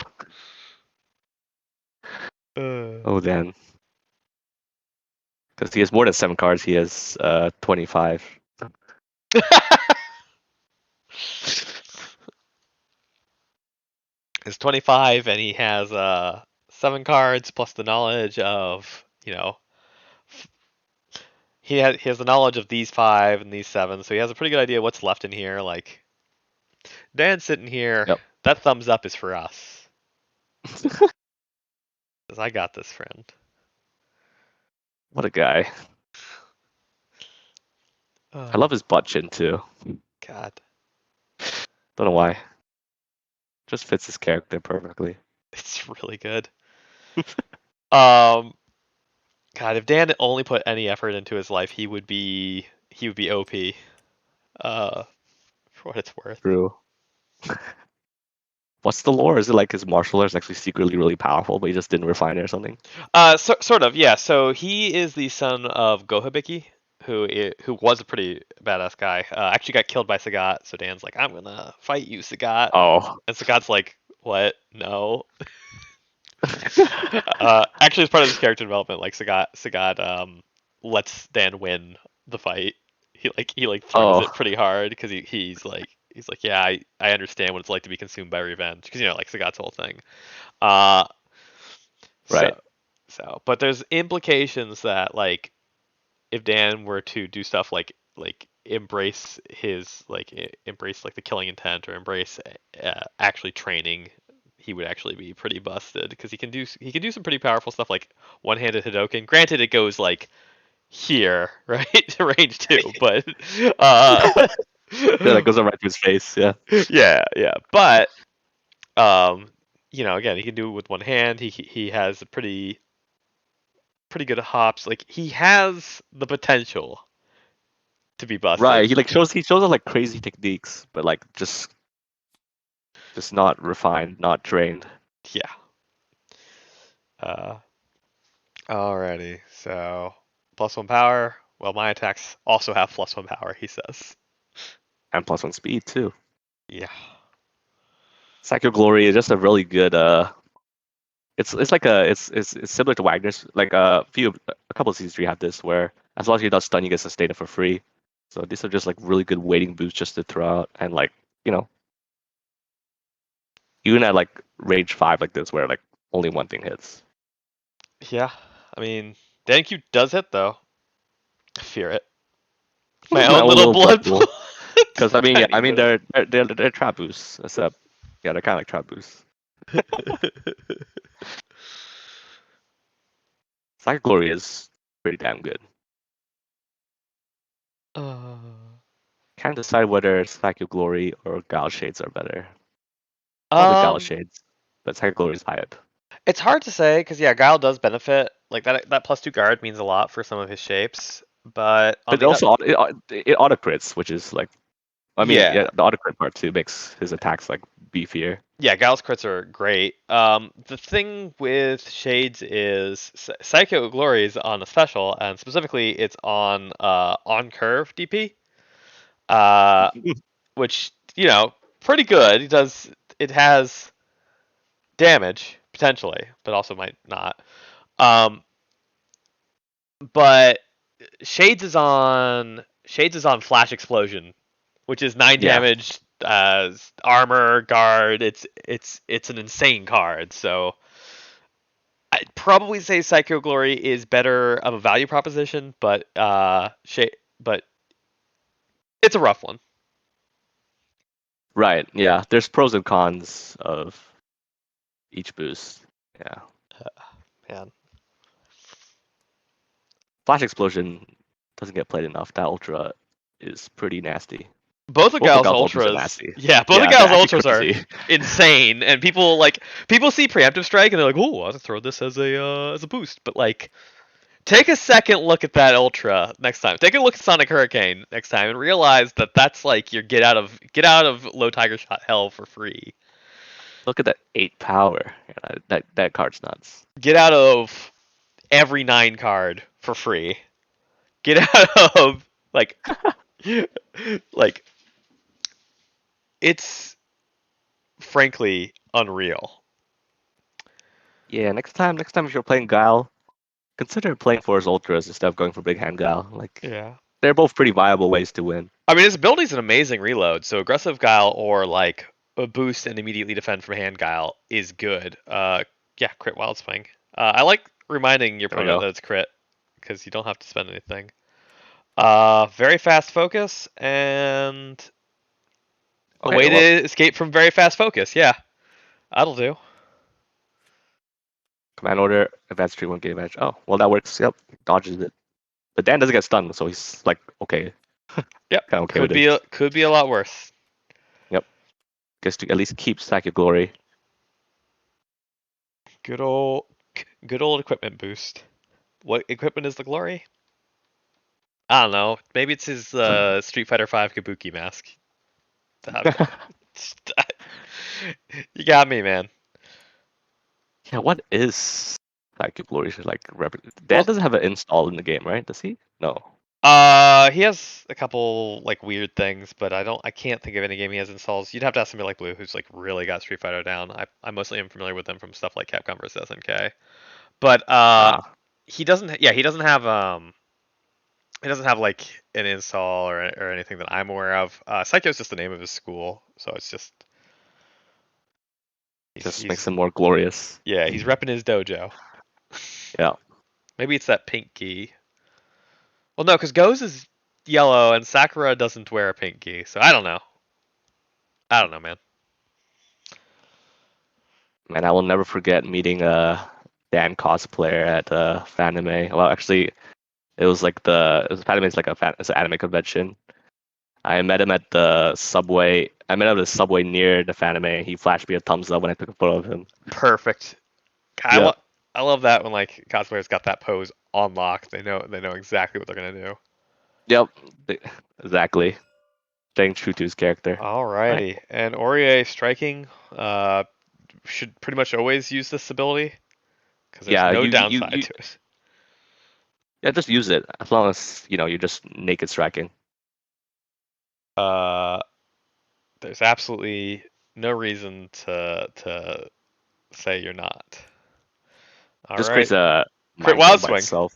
Oh then, because he has more than 7 cards. He has 25. It's 25, and he has 7 cards plus the knowledge of he has the knowledge of these 5 and these 7, so he has a pretty good idea what's left in here. Like Dan's sitting here, Yep. that thumbs up is for us. 'Cause I got this, friend. What a guy. I love his butt chin too. God, Don't know why. Just fits his character perfectly. it's really good. Um, God, if Dan only put any effort into his life, he would be OP. For what it's worth. True. What's the lore? Is it like his martial arts actually secretly really powerful, but he just didn't refine it or something? Sort of, yeah. So he is the son of Gohabiki, who was a pretty badass guy. Actually got killed by Sagat. So Dan's like, I'm gonna fight you, Sagat. Oh. And Sagat's like, what? No. Actually, as part of his character development, like Sagat lets Dan win the fight. He throws it Oh, pretty hard because he's like, yeah, I understand what it's like to be consumed by revenge, because like Sagat's whole thing. Uh, so right. but there's implications that, like, if Dan were to do stuff like embrace like the killing intent, or embrace actually training, he would actually be pretty busted, because he can do some pretty powerful stuff, like one-handed Hadoken. Granted, it goes like here, right, to range 2, but uh, Yeah, that goes right to his face. Yeah. yeah. But again, he can do it with one hand. He has a pretty good hops. Like, he has the potential to be Right. busted. He shows us like crazy techniques, but like just not refined, not trained. Yeah. Uh, Alrighty. So +1 power. Well, my attacks also have +1 power, he says. And +1 speed too. Yeah. Psycho Glory is just a really good it's like it's similar to Wagner's. Like a couple of seasons 3 have this where as long as you're not stunned, you get sustained for free. So these are just like really good waiting boosts just to throw out, and like, you know, even at like range 5 like this where like only one thing hits. Yeah. I mean, DanQ does hit, though. I fear it. My My own own little little blood blood pool. pool. Because I mean, yeah, I Tiny mean bit. they're trap boosts. Except yeah, they're kind of like trap boosts. Psychic Glory is pretty damn good. uh, Can't decide whether Psychic Glory or Guile Shades are better. Probably Guile um, Shades, but Psychic Glory is high up. it's hard to say, because yeah, Guile does benefit. Like, that +2 guard means a lot for some of his shapes. But on But the also it auto crits, which is like, I mean, yeah, yeah, the auto crit part too makes his attacks like beefier. yeah, Guile's crits are great. The thing with Shades is Psycho Glory is on a special, and specifically it's on curve DP. Uh, which, pretty good. It has damage potentially, but also might not. Um, but Shades is on Flash Explosion, which is 9 Yeah, damage, armor guard. It's an insane card. So I'd probably say Psycho Glory is better of a value proposition, but it's a rough one. right. Yeah, there's pros and cons of each boost. Yeah, Man. Flash Explosion doesn't get played enough. That ultra is pretty nasty. Both of Both of Gal's Gal's ultras are ultras, nasty. yeah, both of Yeah, they're Gal's actually ultras are crazy. insane, and people see preemptive strike and they're like, "Oh, I'll just throw this as a boost." But, like, take a second look at that ultra next time. Take a look at Sonic Hurricane next time and realize that that's like your get out of low tiger shot hell for free. Look at that 8 power. Yeah, that card's nuts. Get out of every 9 card for free. Get out of, like it's frankly unreal. Yeah, next time if you're playing Guile, consider playing for his ultras instead of going for big hand Guile. Like, Yeah. they're both pretty viable ways to win. I mean, his ability's an amazing reload. So aggressive guile or like a boost and immediately defend from hand guile is good. Yeah, crit wild swing. I like reminding your There we opponent go. that it's crit because you don't have to spend anything. Very fast focus and a Okay, way well, to escape from very fast focus. Yeah, that'll do. command order, advanced tree won't get advantage. Oh, well, that works. Yep, dodges it. But Dan doesn't get stunned, so he's like, okay, Yep, kind of okay with it. could be a lot worse. Yep, gets to at least keep Sack of Glory. Good old good old equipment boost. What equipment is the glory? I don't know. Maybe it's his Street Fighter V Kabuki mask. You got me, man. Yeah, what is Sack of Glory? Should like Dan Well, doesn't have an install in the game, right? Does he? No. he has a couple like weird things, but I can't think of any game he has installs. You'd have to ask somebody like Blue, who's like really got Street Fighter down. I mostly am familiar with them from stuff like Capcom vs SNK, but Ah, he doesn't. Yeah, he doesn't have like an install or anything that I'm aware of. Psycho's just the name of his school, so it's just just makes he's him more glorious. yeah he's repping his dojo. Yeah. Maybe it's that pink gi. Well, no, because Go's is yellow and Sakura doesn't wear a pink gi, so I don't know. I don't know, man. Man, I will never forget meeting a Dan cosplayer at Fanime. Well, actually, it was like Fanime is like it's an anime convention. I met him at the subway. I met him at the subway near the Fanime. He flashed me a thumbs up when I took a photo of him. Perfect. I, Yeah. lo- I love that when like cosplayers got that pose on lock. They know exactly what they're gonna do. Yep. Exactly. Staying true to his character. All right. Alrighty, and Aurier striking should pretty much always use this ability because there's Yeah. no You downside to it. yeah. Just use it as long as you're just naked striking. Uh, there's absolutely no reason to say you're not. All Just right, creates a crit mind game wild by swing, itself.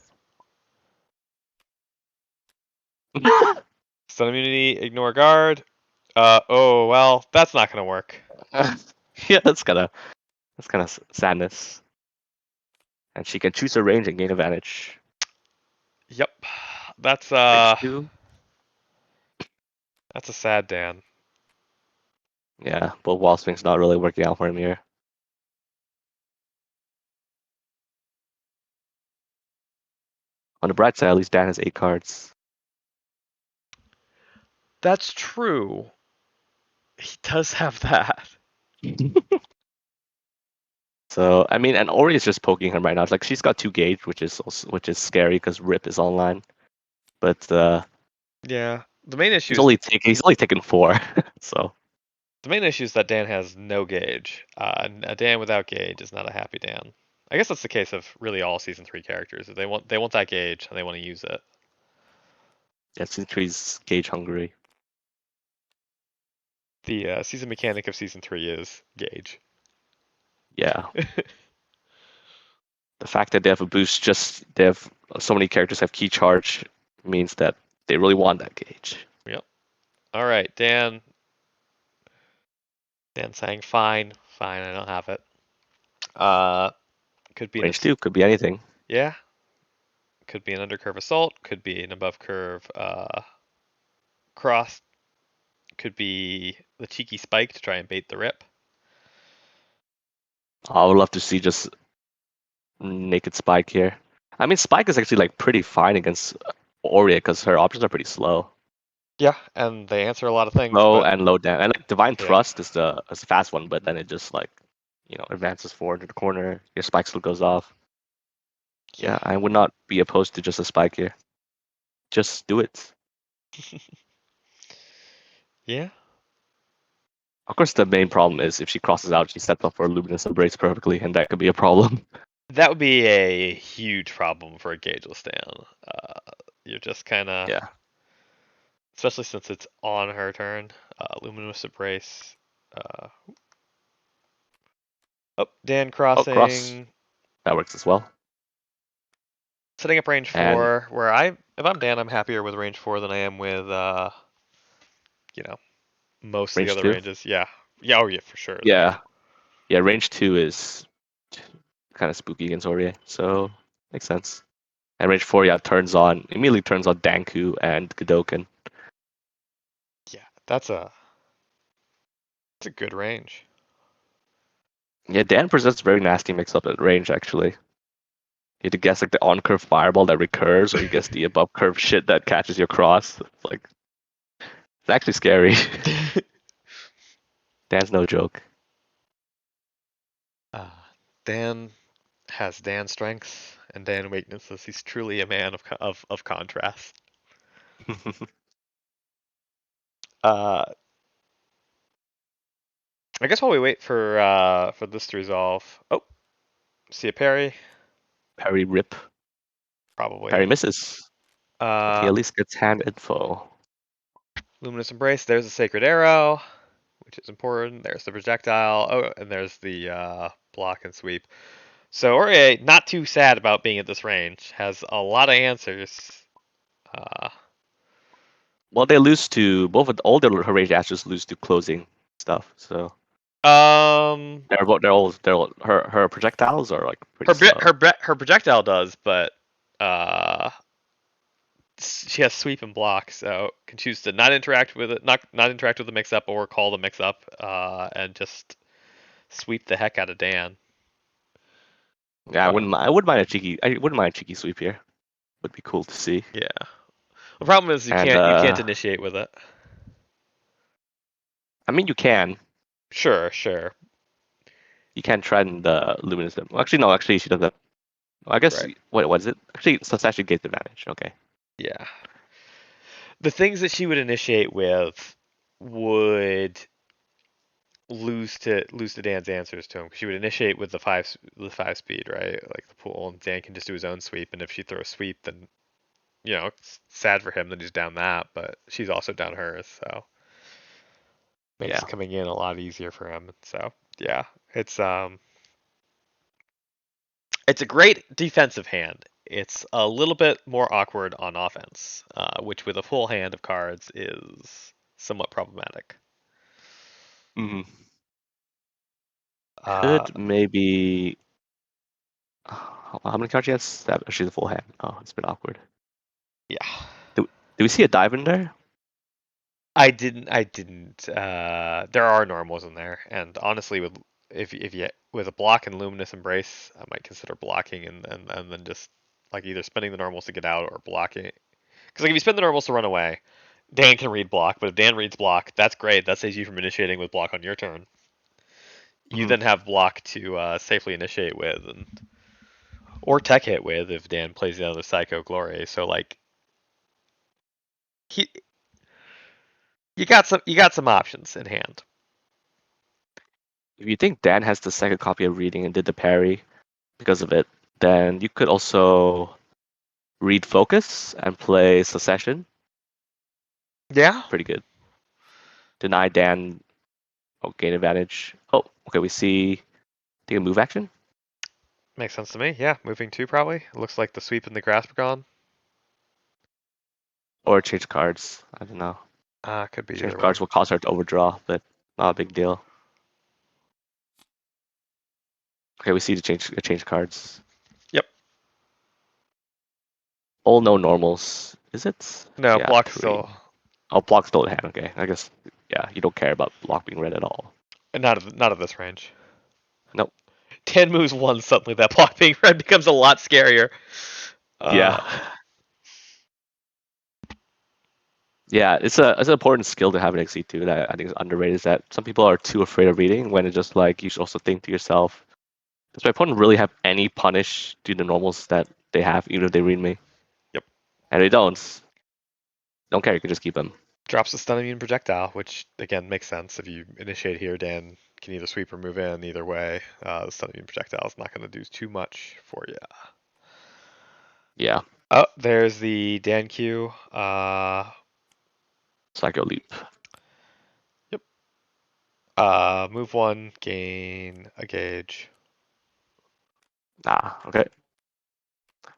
stun immunity, ignore guard. Oh well, that's not gonna work. Yeah, that's kind of sadness. And she can choose her range and gain advantage. Yep, that's Range uh, 2. that's a sad Dan. Yeah, but wall swing's not really working out for him here. On the bright side, at least Dan has 8 cards. That's true. He does have that. So I mean, and Ori is just poking him right now. It's like she's got 2 gauge, which is scary because Rip is online. But Yeah, the main issue he's only taken 4. So is that Dan has no gauge. A Dan without gauge is not a happy Dan. I guess that's the case of really all season 3 characters. They want that gauge and they want to use it. yeah, since he's gauge hungry. The season mechanic of season 3 is gauge. Yeah, the fact that they have a boost, just they have so many characters have key charge means that they really want that gauge. Yep. All right, Dan. Dan saying fine, fine. I don't have it. Uh, could be Range 2 could be anything. yeah. Could be an undercurve assault. Could be an above curve cross. Could be the cheeky spike to try and bait the rip. I would love to see just naked Spike here. I mean, Spike is actually like pretty fine against Aurea because her options are pretty slow. Yeah, and they answer a lot of things, Low but and low down. And like Divine yeah, Thrust is the fast one, but then it just like advances forward to the corner. Your spike still goes off. yeah, Yeah, I would not be opposed to just a spike here. Just do it. yeah. Of course, the main problem is if she crosses out, she sets up for Luminous Embrace perfectly, and that could be a problem. That would be a huge problem for a gaugeless Dan. You're just kind of, Yeah. especially since it's on her turn. Luminous Embrace. Uh, oh, Dan Oh, cross. crossing. That works as well. Setting up range And 4, where if I'm Dan, I'm happier with range 4 than I am with, you know, most of the range other 2. ranges. Yeah. Yeah, oh yeah, for sure. Yeah. Yeah, range 2 is kind of spooky against Aurier, so makes sense. And range 4, yeah, immediately turns on Danku and Godoken. Yeah, that's a good range. Yeah, Dan presents very nasty mix-up at range, actually. You have to guess like the on-curve fireball that recurs, or you guess the above-curve shit that catches your cross. It's like, it's actually scary. Dan's no joke. uh, Dan has Dan strengths and Dan weaknesses. He's truly a man of contrast. Uh, I guess while we wait for this to resolve. Oh, see a parry, Parry rip. probably. Parry misses, but he Uh, at least gets hand info. Luminous Embrace. There's a Sacred Arrow, which is important. There's the projectile. Oh, and there's the block and sweep. So Aurier, not too sad about being at this range. Has a lot of answers. Uh, Well, they lose to both of all their her range asters lose to closing stuff. So um, they're all her projectiles are like pretty slow. her projectile does, but uh, she has sweep and block, so can choose to not interact with it, not interact with the mix up, or call the mix up, and just sweep the heck out of Dan. Yeah, Uh, I wouldn't mind a cheeky. I wouldn't mind a cheeky sweep here. Would be cool to see. yeah. The problem is And you can't initiate with it. I mean, Sure, sure, you can try and luminous them. Well, actually, no. Actually, she doesn't. I guess right. what is it? Actually, so it's actually gate advantage. Okay. Yeah. The things that she would initiate with would lose to Dan's answers to him because she would initiate with the 5 speed, right? Like the pool, and Dan can just do his own sweep. And if she throws sweep, then it's sad for him that he's down that, but she's also down hers, so makes Yeah. coming in a lot easier for him. So yeah, it's a great defensive hand. It's a little bit more awkward on offense, which with a full hand of cards is somewhat problematic. hmm Uh, Could maybe. How many cards she has? Seven. She's a full hand. Oh, it's been awkward. yeah. Do we see a dive in there? I didn't. There are normals in there, and honestly, if you with a block and luminous embrace, I might consider blocking and then just like either spending the normals to get out or blocking. Because like if you spend the normals to run away, Dan can read block, but if Dan reads block, that's great. That saves you from initiating with block on your turn. You hmm then have block to safely initiate with, or tech hit with if Dan plays the other Psycho Glory. So like he, you got some options in hand. If you think Dan has the second copy of reading and did the parry because of it, then you could also read focus and play secession. Yeah, Pretty good. Deny Dan. Oh, gain advantage. Oh, okay. We see. Take a move action makes sense to me. Yeah, moving two probably. It looks like the sweep and the grasp are gone. or change cards. I don't know. Could be Change either one. cards will cause her to overdraw, but not a big deal. Okay, we see the change cards. Yep. All no normals. Is it? No, Yeah, block three. still. Oh, block's still in hand. Okay, I guess. Yeah, you don't care about block being red at all. Not of this range. Nope. 10 moves one, suddenly that block being red becomes a lot scarier. Yeah. Yeah, it's an important skill to have in XC2 that I think is underrated. Is that some people are too afraid of reading when it's just like you should also think to yourself, does my opponent really have any punish to the normals that they have, even if they read me? Yep. And they don't care. You can just keep them. Drops the stun immune projectile, which again makes sense. If you initiate here, Dan can either sweep or move in. Either way, the stun immune projectile is not going to do too much for you. Yeah. Oh, there's the Dan Q. Psycho leap. Yep. Move one, gain a gauge. Ah, okay.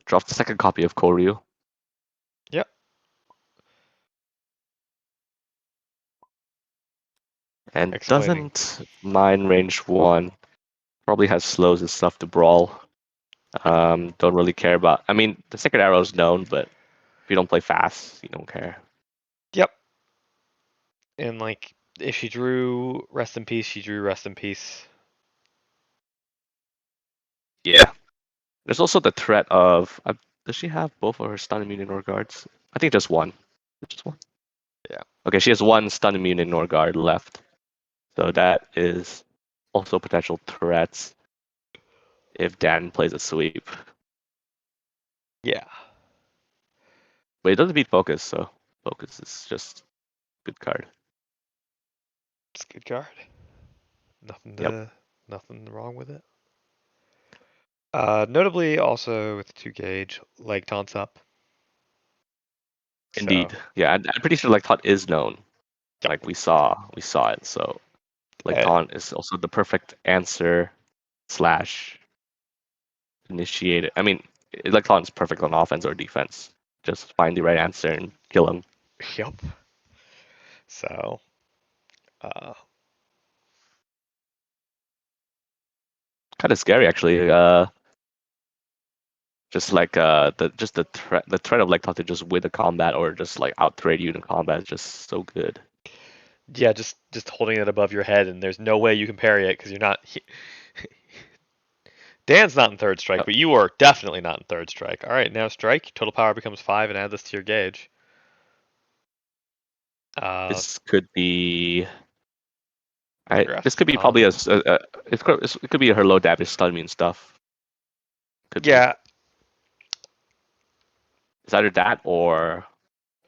Draw the second copy of Koryu. Yep. And Explaining. doesn't mind range 1. Probably has slows and stuff to brawl. Don't really care about. I mean, the second arrow is known, but if you don't play fast, you don't care. Yep. And like, if she drew Rest in Peace, she drew Rest in Peace. Yeah. There's also the threat of. Does she have both of her stun immune ignore guards? I think just one. Just one. Yeah. Okay, she has one stun immune ignore guard left. So that is also potential threats if Dan plays a sweep. Yeah. But it doesn't beat focus, so focus is just a good card. It's a good card. Yep. Nothing wrong with it. Notably, also with 2 gauge, leg taunts up. So, Indeed. Yeah, I'm pretty sure like taunt is known. yep. Like we saw it. So like Uh, taunt is also the perfect answer slash initiate it. I mean, Electron is perfect on offense or defense. Just find the right answer and kill him. yep. So, uh, Kind of scary actually. Just like the threat of Electron to just win the combat or just like out trade you in combat is just so good. yeah, just holding it above your head, and there's no way you can parry it because you're not. Dan's not in third strike, Yep. but you are definitely not in third strike. All right, now strike. Total power becomes 5, and add this to your gauge. This could be. This Progress could be on. probably it could be her low damage stun me and stuff. Could be. Yeah, It's either that or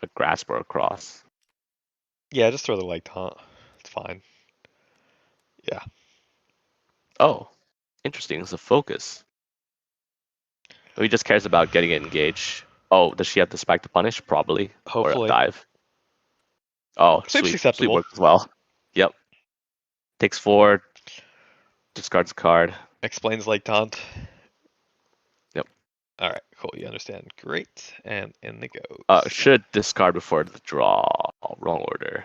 a grasp or a cross. yeah, just throw the leg taunt. It's fine. Yeah, Oh, interesting. It's a focus. He just cares about getting it engaged. Oh, does she have the spike to punish? Probably. Or a hopefully. dive. Oh, Sweep's sweep. Sweep acceptable. works as well. Yep. Takes 4, discards a card. Explains leg taunt. Yep. All right, cool. You understand. Great. And in it goes. Should discard before the draw. Wrong order.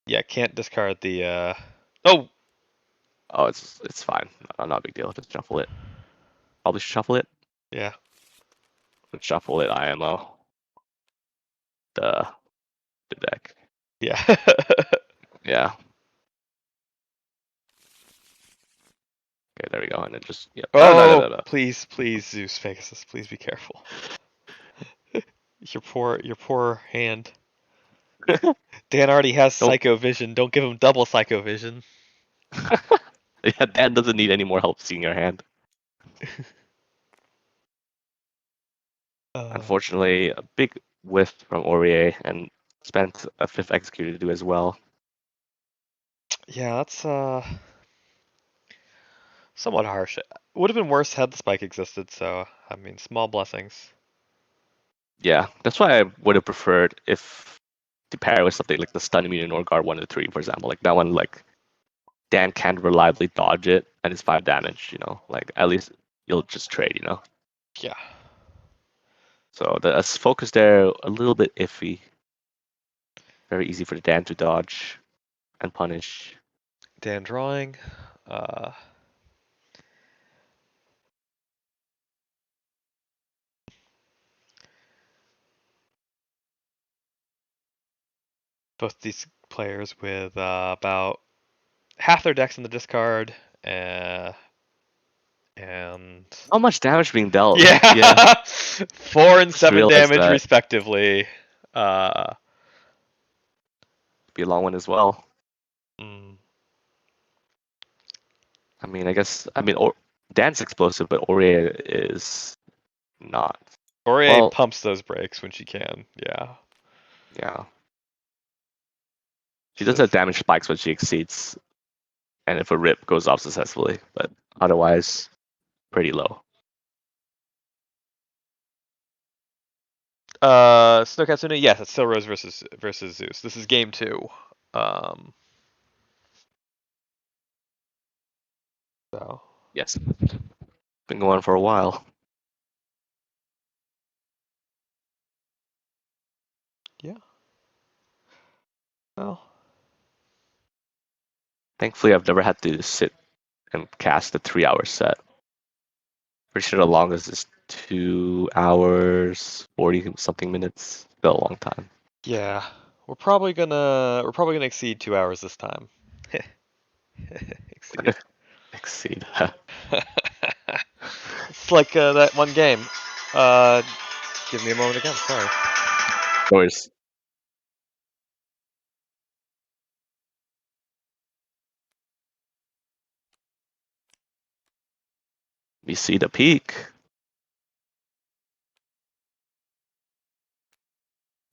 Yeah, can't discard the. Oh, Oh, it's fine. Not a big deal. Just shuffle it. Probably shuffle it. yeah. Shuffle it. IMO. The deck. Yeah. Yeah. Okay, there we go. And then just yeah. Oh no Oh, no no no. please, please, Zeus Pegasus, please be careful. Your poor hand. Dan already has Don't. Psycho Vision. Don't give him double Psycho Vision. Yeah, Dan doesn't need any more help seeing your hand. Uh, Unfortunately, a big whiff from Aurier and spent a fifth executor to do as well. yeah, that's somewhat harsh. Would have been worse had the spike existed. So I mean, small blessings. Yeah, that's why I would have preferred if to pair with something like the stun immune or guard 1 to 3, for example. Like that one, like Dan can't reliably dodge it and it's 5 damage, like at least you'll just trade, Yeah. So the focus there a little bit iffy. Very easy for Dan to dodge and punish. Dan drawing. Uh, both these players with about half their decks in the discard. And How much damage being dealt? Yeah, yeah, 4 and just 7 realized damage that. respectively. Uh, Be a long one as well. mm, I mean, Dan's explosive, but Aurier is not. Aurier Well, pumps those brakes when she can. Yeah. yeah. She It's does have just damage spikes when she exceeds, and if a rip goes off successfully, but otherwise, pretty low. Snow Katsune, yes, it's still Rose versus Zeus. This is game 2. Um so Yes. Been going on for a while. Yeah. Well, Thankfully, I've never had to sit and cast a 3-hour set. Pretty sure the longest is 2 hours, 40 something minutes. It's been a long time. yeah. We're probably gonna exceed 2 hours this time. Exceed. Exceed. It's like that one game. Uh, give me a moment again. Sorry. Noise. We see the peak.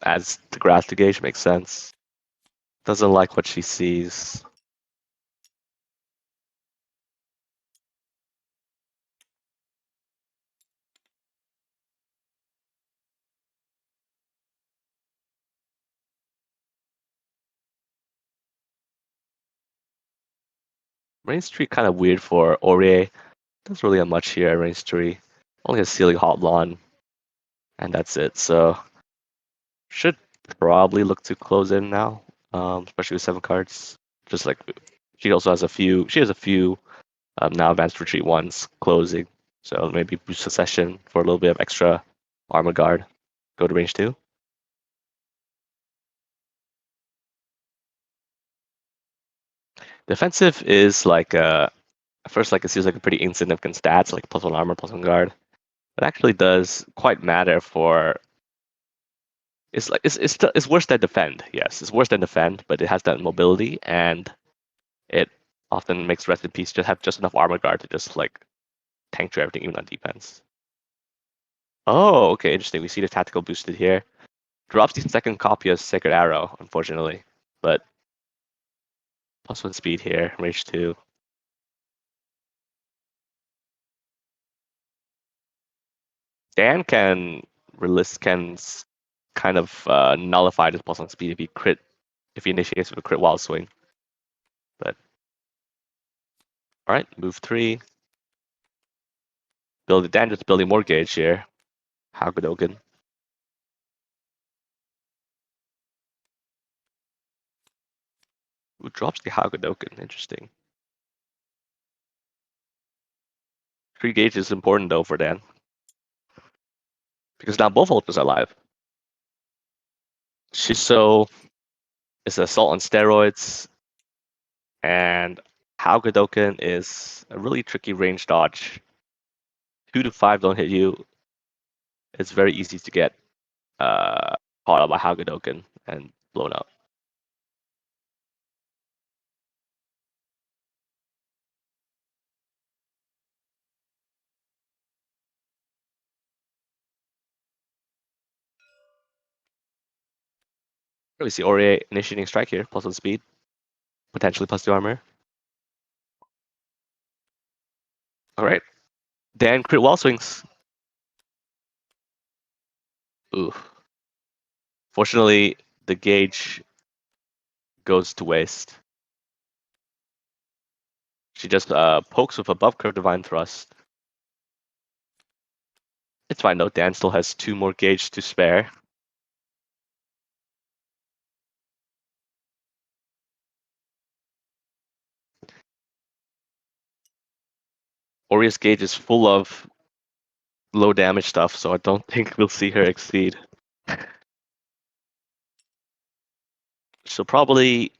Adds the grass to gauge, makes sense. Doesn't like what she sees. Range 3 kind of weird for Aurier. Doesn't really have much here at range 3. Only a Sealing Hoplon, and that's it. So should probably look to close in now, especially with 7 cards. Just like she also has a few. She has a few now advanced retreat ones closing. So maybe boost Succession for a little bit of extra armor guard. Go to range 2. Defensive is like at first like it seems like a pretty insignificant stats, like +1 armor, +1 guard. It actually does quite matter for. It's like it's worse than defend. Yes, it's worse than defend, but it has that mobility and it often makes Rest in Peace just have just enough armor guard to just like tank through everything even on defense. Oh, okay, interesting. We see the tactical boosted here. Drops the second copy of Sacred Arrow, unfortunately, but +1 speed here, range 2. Dan can kind of nullify this +1 speed if he initiates with a crit wild swing. But all right, move 3. Build Dan just building more gauge here. Hagodogen. Who drops the Hagodogen? Interesting. 3 gauge is important though for Dan. Because now both ultras are live. Shiso is assault on steroids, and Hagodoken is a really tricky range dodge. 2 to 5 don't hit you. It's very easy to get caught up by Hagodoken and blown up. We see Aurier initiating strike here, +1 speed, potentially +2 armor. All right, Dan crit wall swings. Ooh. Fortunately, the gauge goes to waste. She just pokes with above curve divine thrust. It's fine though. Dan still has 2 more gauge to spare. Auria's gauge is full of low damage stuff, so I don't think we'll see her exceed. She'll probably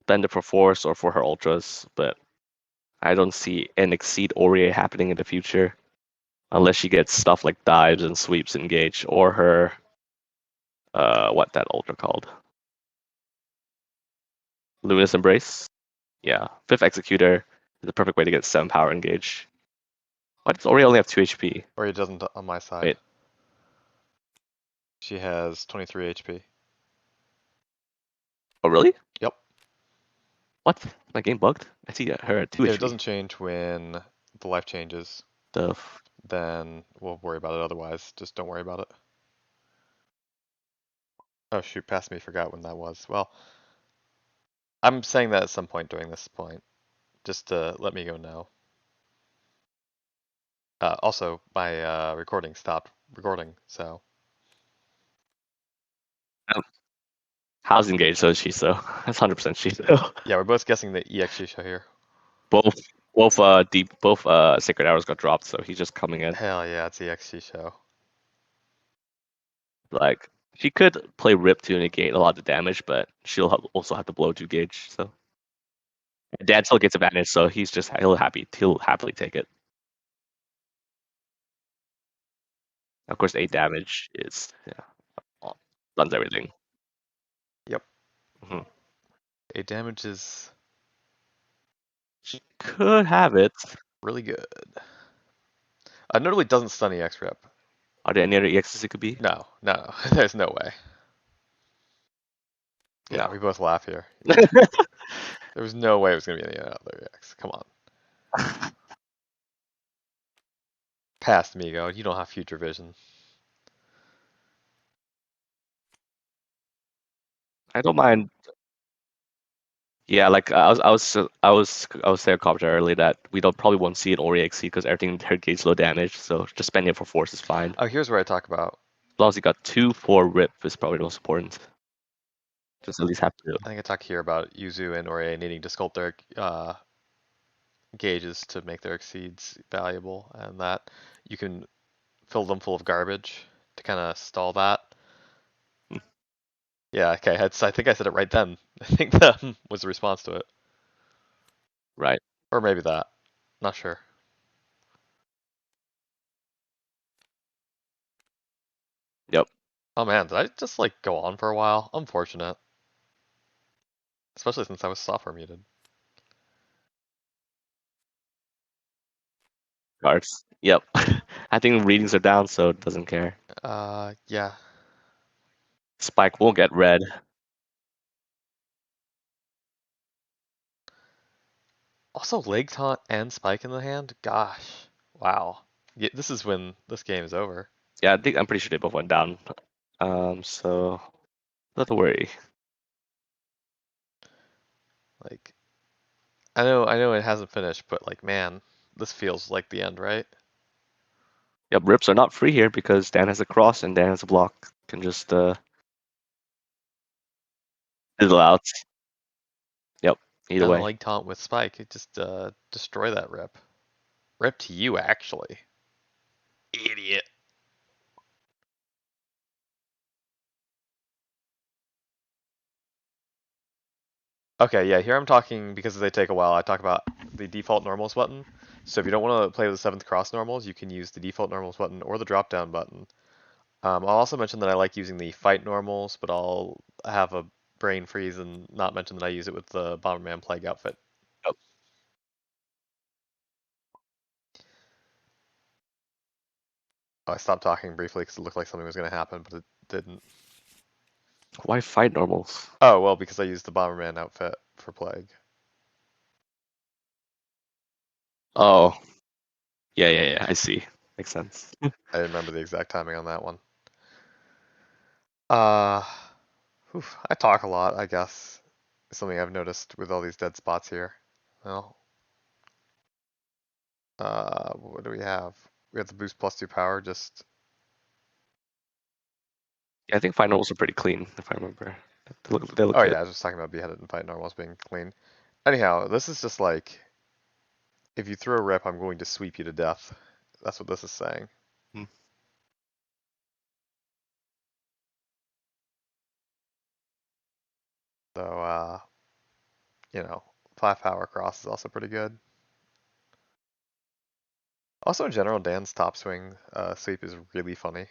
bend it for force or for her ultras, but I don't see an exceed Aurier happening in the future. Unless she gets stuff like dives and sweeps engaged, or her what that ultra called? Luminous Embrace? Yeah. 5th Executor is the perfect way to get 7 power engage. Why does Ori only have 2 HP? Or he doesn't on my side. Wait. She has 23 HP. Oh really? Yep. What? My game bugged? I see her at 2 If HP. it doesn't change when the life changes, The then we'll worry about it otherwise. Just don't worry about it. Oh shoot, past me, forgot when that was. Well, I'm saying that at some point during this point. Just to let me go know. Also, my recording stopped recording, so Um, Housing gauge, so she so. That's 100% she so. yeah, we're both guessing the EXG show here. Both both sacred arrows got dropped, so he's just coming in. Hell yeah, it's EXG show. Like she could play Rip to negate a lot of the damage, but also have to blow 2 gauge. So Dan still gets advantage, so he'll happily take it. Of course, 8 damage is runs everything. Yep. Hmm. 8 damage is She could have it. really good. Notably doesn't stun EX Rip. Are there any other EXs it could be? No, no, there's no way. Yeah, No. we both laugh here. There was no way it was gonna be any other EX. Come on. Past Migo, you don't have future vision. I don't mind. Yeah, like I was saying commentary earlier that we don't probably won't see an Ori exceed because everything in her gauge low damage, so just spending it for force is fine. Oh, here's where I talk about. As long as you got 2 for Rip is probably the most important. Just at least have to. I think I talk here about Yuzu and Ori needing to sculpt their gauges to make their exceeds valuable, and that you can fill them full of garbage to kind of stall that. Yeah, okay. I think I said it right then. I think that was the response to it, Right. or maybe that. Not sure. Yep. Oh man, did I just like go on for a while? Unfortunate, especially since I was software muted. Cards. Yep. I think readings are down, so it doesn't care. Yeah. Spike won't get red. Also, leg taunt and spike in the hand. Gosh, wow. Yeah, this is when this game is over. Yeah, I'm pretty sure they both went down. So not to worry. Like, I know it hasn't finished, but like, man, this feels like the end, right? Yep, rips are not free here because Dan has a cross and Dan has a block. Can just fizzle out. Yep. Either And a way. leg taunt with spike, it just destroy that rip. Rip to you, actually. Idiot. Okay, yeah, here I'm talking because they take a while. I talk about the default normals button. So if you don't want to play with the 7th cross normals, you can use the default normals button or the drop down button. I'll also mention that I like using the fight normals, but I'll have a brain freeze and not mention that I use it with the Bomberman Plague outfit. Yep. Oh, I stopped talking briefly because it looked like something was going to happen, but it didn't. Why fight normals? Oh, well, because I used the Bomberman outfit for Plague. Oh. Yeah. I see. Makes sense. I remember the exact timing on that one. Uh, I talk a lot, I guess. Something I've noticed with all these dead spots here. Well, what do we have? We have the boost +2 power, just Yeah, I think fight normals are pretty clean, if I remember. They look oh good. yeah, I was just talking about beheaded and fight normals being clean. Anyhow, this is just like if you throw a rip, I'm going to sweep you to death. That's what this is saying. Hmm. So you know, 5 power cross is also pretty good. Also in general, Dan's top swing sweep is really funny.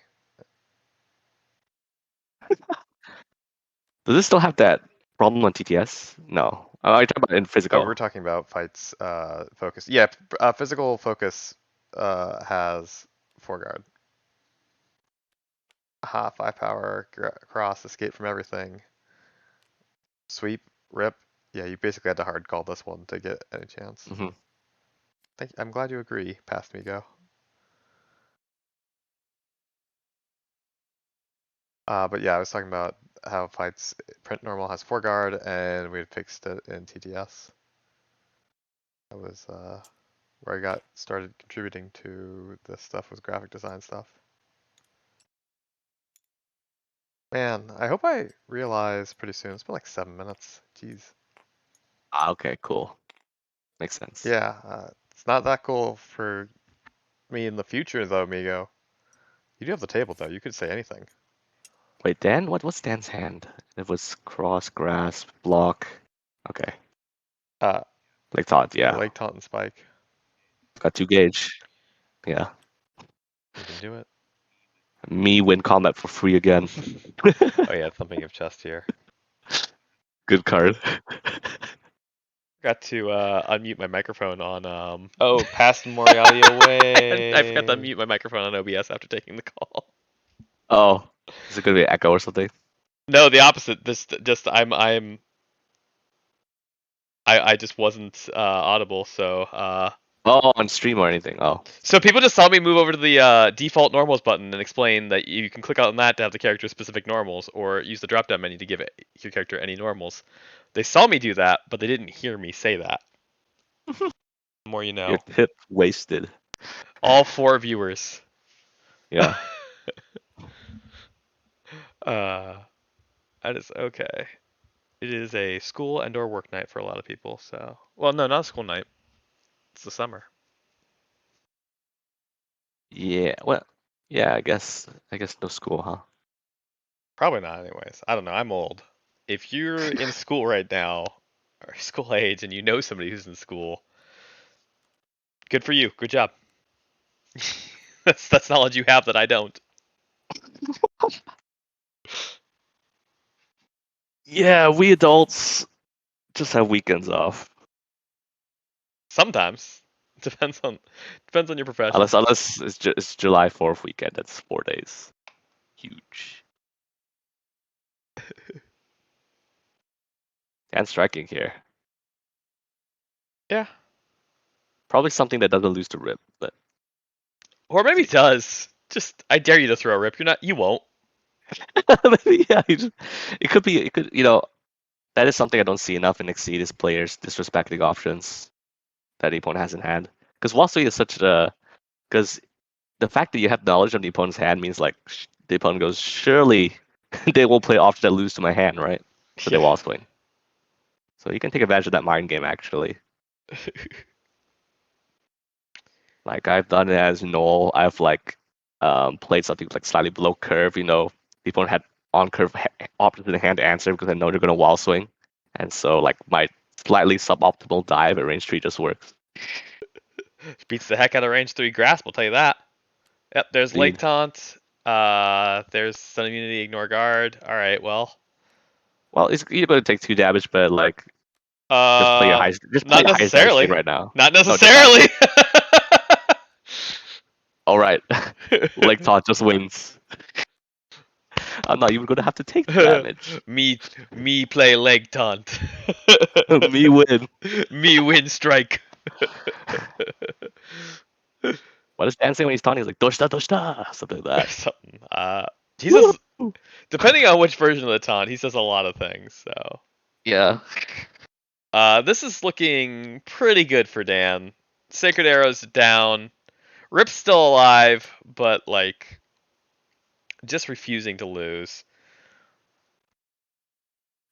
Does this still have that problem on TTS? No. Oh, you're talking about in Oh, we're physical. talking about fights focus. Yeah, physical focus has foreguard. Aha, 5 power cross, escape from everything. Sweep, rip. Yeah, you basically had to hard call this one to get any chance. Hmm. I'm glad you agree, past me go. But yeah, I was talking about how fights print normal has foreguard, and we had fixed it in TTS. That was where I got started contributing to this stuff was graphic design stuff. Man, I hope I realize pretty soon. It's been like 7 minutes. Jeez. Ah, okay, cool. Makes sense. Yeah, it's not that cool for me in the future, though, Migo. You do have the table, though. You could say anything. Wait, Dan? What's Dan's hand? It was cross, grasp, block. Okay. Uh, Like taunt, yeah, yeah. Lake Taunt and Spike. Got 2 gauge. Yeah. You can do it. Me win combat for free again. Oh yeah, thumping of chest here. Good card. Got to unmute my microphone on. Oh, passed Moriarty away. I forgot to unmute my microphone on OBS after taking the call. Oh, is it gonna be an echo or something? No, the opposite. This just I just wasn't audible, so Oh, on stream or anything. Oh, so people just saw me move over to the default normals button and explain that you can click on that to have the character specific normals, or use the drop down menu to give your character any normals. They saw me do that, but they didn't hear me say that. The more you know. your tip wasted. All 4 viewers. Yeah. That is okay. It is a school and/or work night for a lot of people. So, well, no, not a school night. It's the summer. Yeah. Well. Yeah. I guess no school, huh? Probably not, anyways. I don't know. I'm old. If you're in school right now, or school age, and you know somebody who's in school, good for you. Good job. That's knowledge you have that I don't. Yeah, we adults just have weekends off. Sometimes depends on your profession. Unless it's July 4th weekend. That's 4 days. Huge. And striking here. Yeah. Probably something that doesn't lose to Rip, but Or maybe it does. Just I dare you to throw a rip. You won't. maybe yeah. It could be. It could. That is something I don't see enough in Exceed is players disrespecting options that the opponent has in hand. Because wall swing is such a. Because the fact that you have knowledge of the opponent's hand means like the opponent goes, surely they will play options that lose to my hand, right? So they wall swing. So you can take advantage of that mind game actually. Like I've done it as Null. I've played something like slightly below curve. The opponent had on curve options in the hand to answer because I know they're gonna wall swing, and so like my slightly suboptimal dive at range 3 just works. Beats the heck out of range 3 grasp. I'll tell you that. Yep. There's Lake Indeed. Taunt. There's Sun Immunity, Ignore Guard. All right. Well. Well, you're gonna take 2 damage, but like Uh, just play not your highest damage thing necessarily. right now. Not No, just that. necessarily. All right, Lake Todd just wins. I'm not even gonna have to take the damage. me play leg taunt. Me win. Me win strike. What is Dan saying when he's taunting? He's like doshta doshta, something like that. Something. He says, depending on which version of the taunt, he says a lot of things. So. Yeah. This is looking pretty good for Dan. Sacred Arrow's down. Rip's still alive, but like just refusing to lose.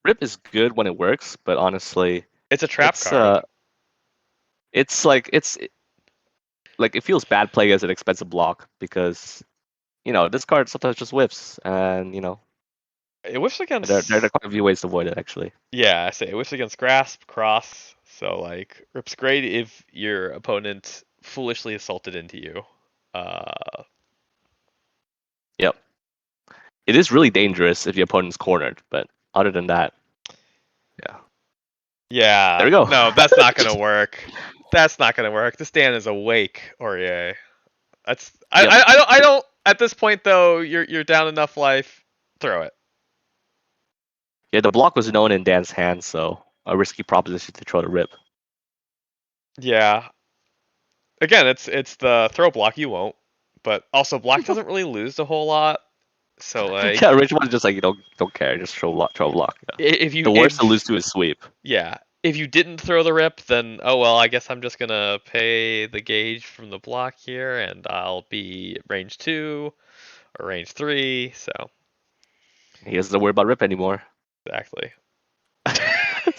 Rip is good when it works, but honestly, It's a trap card. It's like it feels bad playing as an expensive block because this card sometimes just whiffs, and It whiffs against. there are quite a few ways to avoid it actually. Yeah, I say it whiffs against grasp, cross. So like Rip's great if your opponent foolishly assaulted into you. Yep. It is really dangerous if your opponent's cornered, but other than that, yeah. Yeah. There we go. No, that's not gonna work. That's not gonna work. This Dan is awake, Aurier. That's Yep. I don't at this point though, you're down enough life. Throw it. Yeah, the block was known in Dan's hand, so a risky proposition to throw the Rip. Yeah. Again, it's the throw block you won't, but also block doesn't really lose a whole lot. So like Yeah, Rich one is just like you don't care, just throw block. Yeah. if you The worst to lose to is sweep. Yeah. if you didn't throw the rip, then oh well, I guess I'm just gonna pay the gauge from the block here, and I'll be range 2 or range 3. So He doesn't worry about rip anymore. exactly.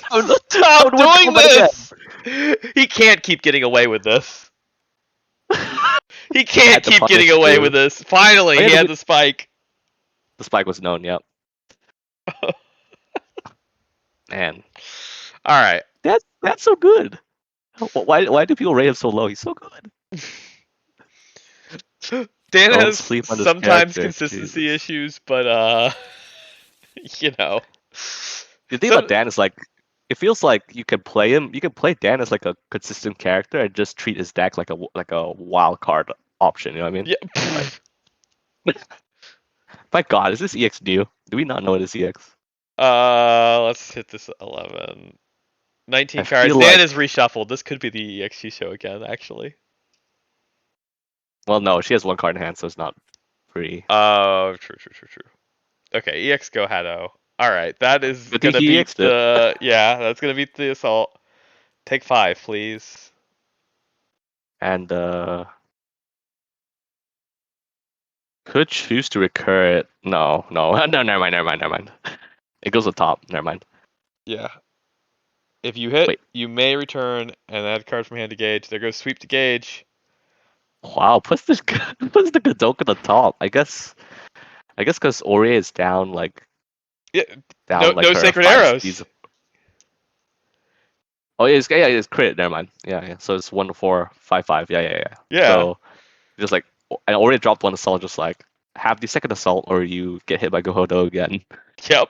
Don't Stop win doing combat again. this! He can't keep getting away with this. He I can't had to keep getting punish away with you. this. Finally, Oh, yeah, he had the spike. the spike was known. Yep. Man, All right. that's so good. Why do people rate him so low? He's so good. Dan Don't has sleep on this sometimes character. consistency Jesus. issues, but you know. The thing about Some Dan is like, it feels like you can play him. You can play Dan as like a consistent character and just treat his deck like a wild card option. You know what I mean? yeah. Like, my God, is this EX new? Do we not know it is EX? Let's hit this 11. 19 I cards. feel Dan like, is reshuffled. This could be the EXT show again, actually. well, no, she has one card in hand, so it's not free. Oh, true. Okay, EX Go Hado. All right, that is Good thing gonna he beat EX'd it. the that's gonna beat the assault. Take 5, please. And could choose to recur it. No, no, no, never mind. It goes on top. Never mind. Yeah. If you hit, Wait. you may return and add card from hand to gauge. There goes sweep to gauge. Wow, puts the Godok at the top. I guess because Ori is down Yeah, down like no her sacred 5 speeds. arrows. Oh, it's crit. Never mind. Yeah. So it's 1-4, 5-5. Yeah. Yeah. So just like I already dropped one assault. Just like have the second assault, or you get hit by Gohodo again. Yep.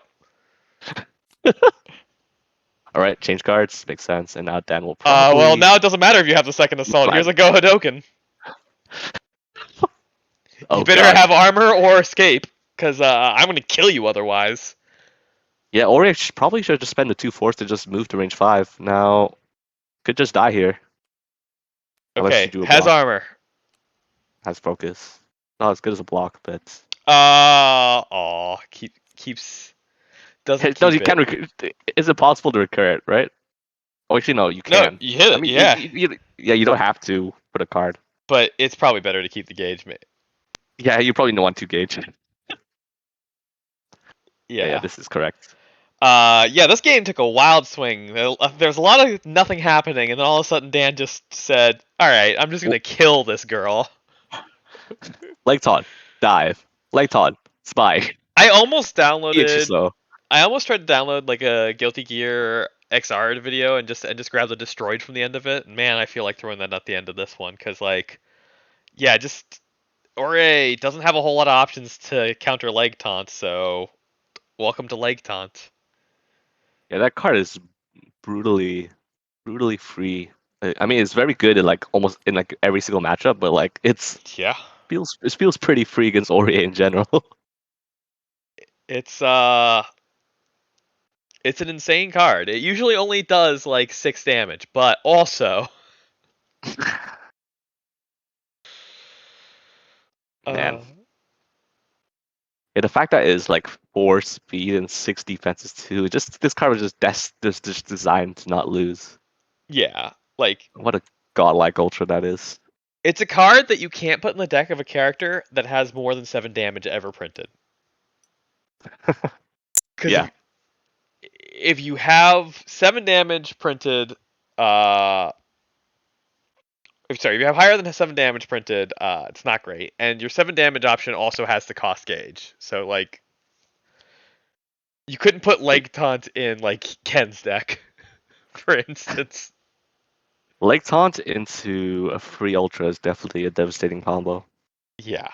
All right, change cards makes sense. And now Dan will Well, probably now it doesn't matter if you have the second assault. Here's flag. a Go Hadoken. You Oh better God. have armor or escape, because I'm gonna kill you otherwise. Yeah, Ori probably should just spend the 2 force to just move to range 5. Now could just die here unless you Okay, do a has block. armor. Has focus. Not as good as a block, but Keeps doesn't no, you keep can. it. Is it possible to recur it? Right? Oh, actually, no, you No, can. you hit I it. mean, Yeah, yeah, you don't have to put a card. but it's probably better to keep the gauge. Yeah, you probably don't want to gauge. Yeah, Yeah. this is correct. Yeah, this game took a wild swing. There's a lot of nothing happening, and then all of a sudden Dan just said, "All right, I'm just gonna kill this girl." Leg taunt, dive, leg taunt, spy. I almost EX downloaded. slow. I almost tried to download like a Guilty Gear XR video and just grab the destroyed from the end of it. Man, I feel like throwing that at the end of this one because like, yeah, just Ore doesn't have a whole lot of options to counter leg taunt. So welcome to leg taunt. Yeah, that card is brutally free. I mean, it's very good in like almost in like every single matchup, but like Yeah, it feels pretty free against Ori in general. it's it's an insane card. It usually only does like 6 damage, but also, Man, uh, yeah, the fact that it's like 4 speed and 6 defenses too. Just this card was just designed to not lose. yeah, like What a godlike ultra that is. it's a card that you can't put in the deck of a character that has more than 7 damage ever printed. Because Yeah, if you have 7 damage printed, uh, if you have higher than 7 damage printed, it's not great. And your 7 damage option also has the cost gauge. So like, you couldn't put like leg taunt in like Ken's deck, for instance. leg taunt into a free ultra is definitely a devastating combo. Yeah.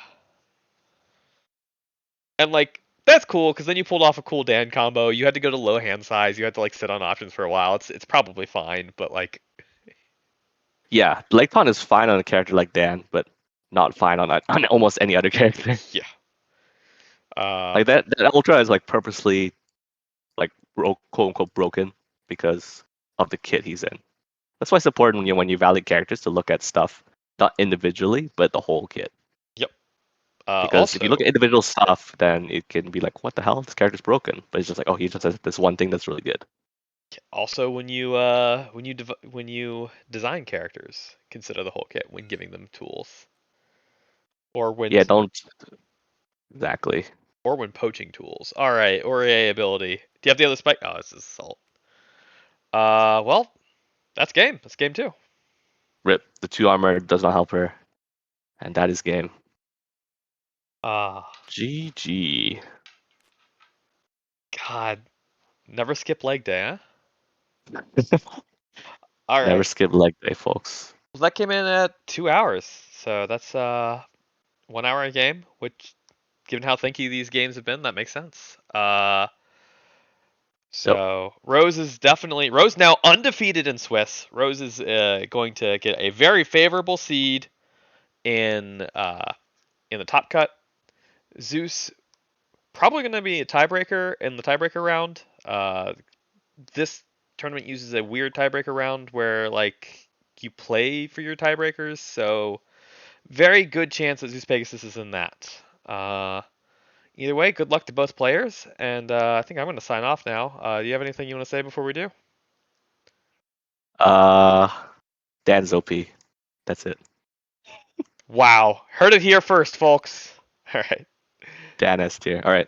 And like that's cool because then you pulled off a cool Dan combo. You had to go to low hand size. You had to like sit on options for a while. It's probably fine, but like Yeah, leg taunt is fine on a character like Dan, but not fine on almost any other character. yeah. Uh Like that ultra is like purposely like quote unquote broken because of the kit he's in. That's why it's important when you value characters to look at stuff not individually but the whole kit. yep. Because if you look Also, at individual stuff, then it can be like, what the hell? This character's broken. But it's just like, oh, he just has this one thing that's really good. Also, when you design characters, consider the whole kit when giving them tools, or when Yeah, don't exactly. or when poaching tools. All right, or a ability. Do you have the other spike? Oh, this is assault. Well, that's game. That's game two. Rip. The 2 armor does not help her, and that is game. Ah, GG. God, never skip leg day, huh? All Never right. skip leg day, folks. Well, that came in at 2 hours, so that's 1 hour a game. Which, given how thinky these games have been, that makes sense. Yep. So Rose now undefeated in Swiss. Rose is going to get a very favorable seed in the top cut. Zeus probably going to be a tiebreaker in the tiebreaker round. This tournament uses a weird tiebreaker round where like you play for your tiebreakers, so very good chance that Zeus Pegasus is in that. Either way, good luck to both players, and I think I'm going to sign off now. Do you have anything you want to say before we do? Uh, Dan's OP. That's it. Wow, heard it here first, folks. All right. Dan S tier. All right.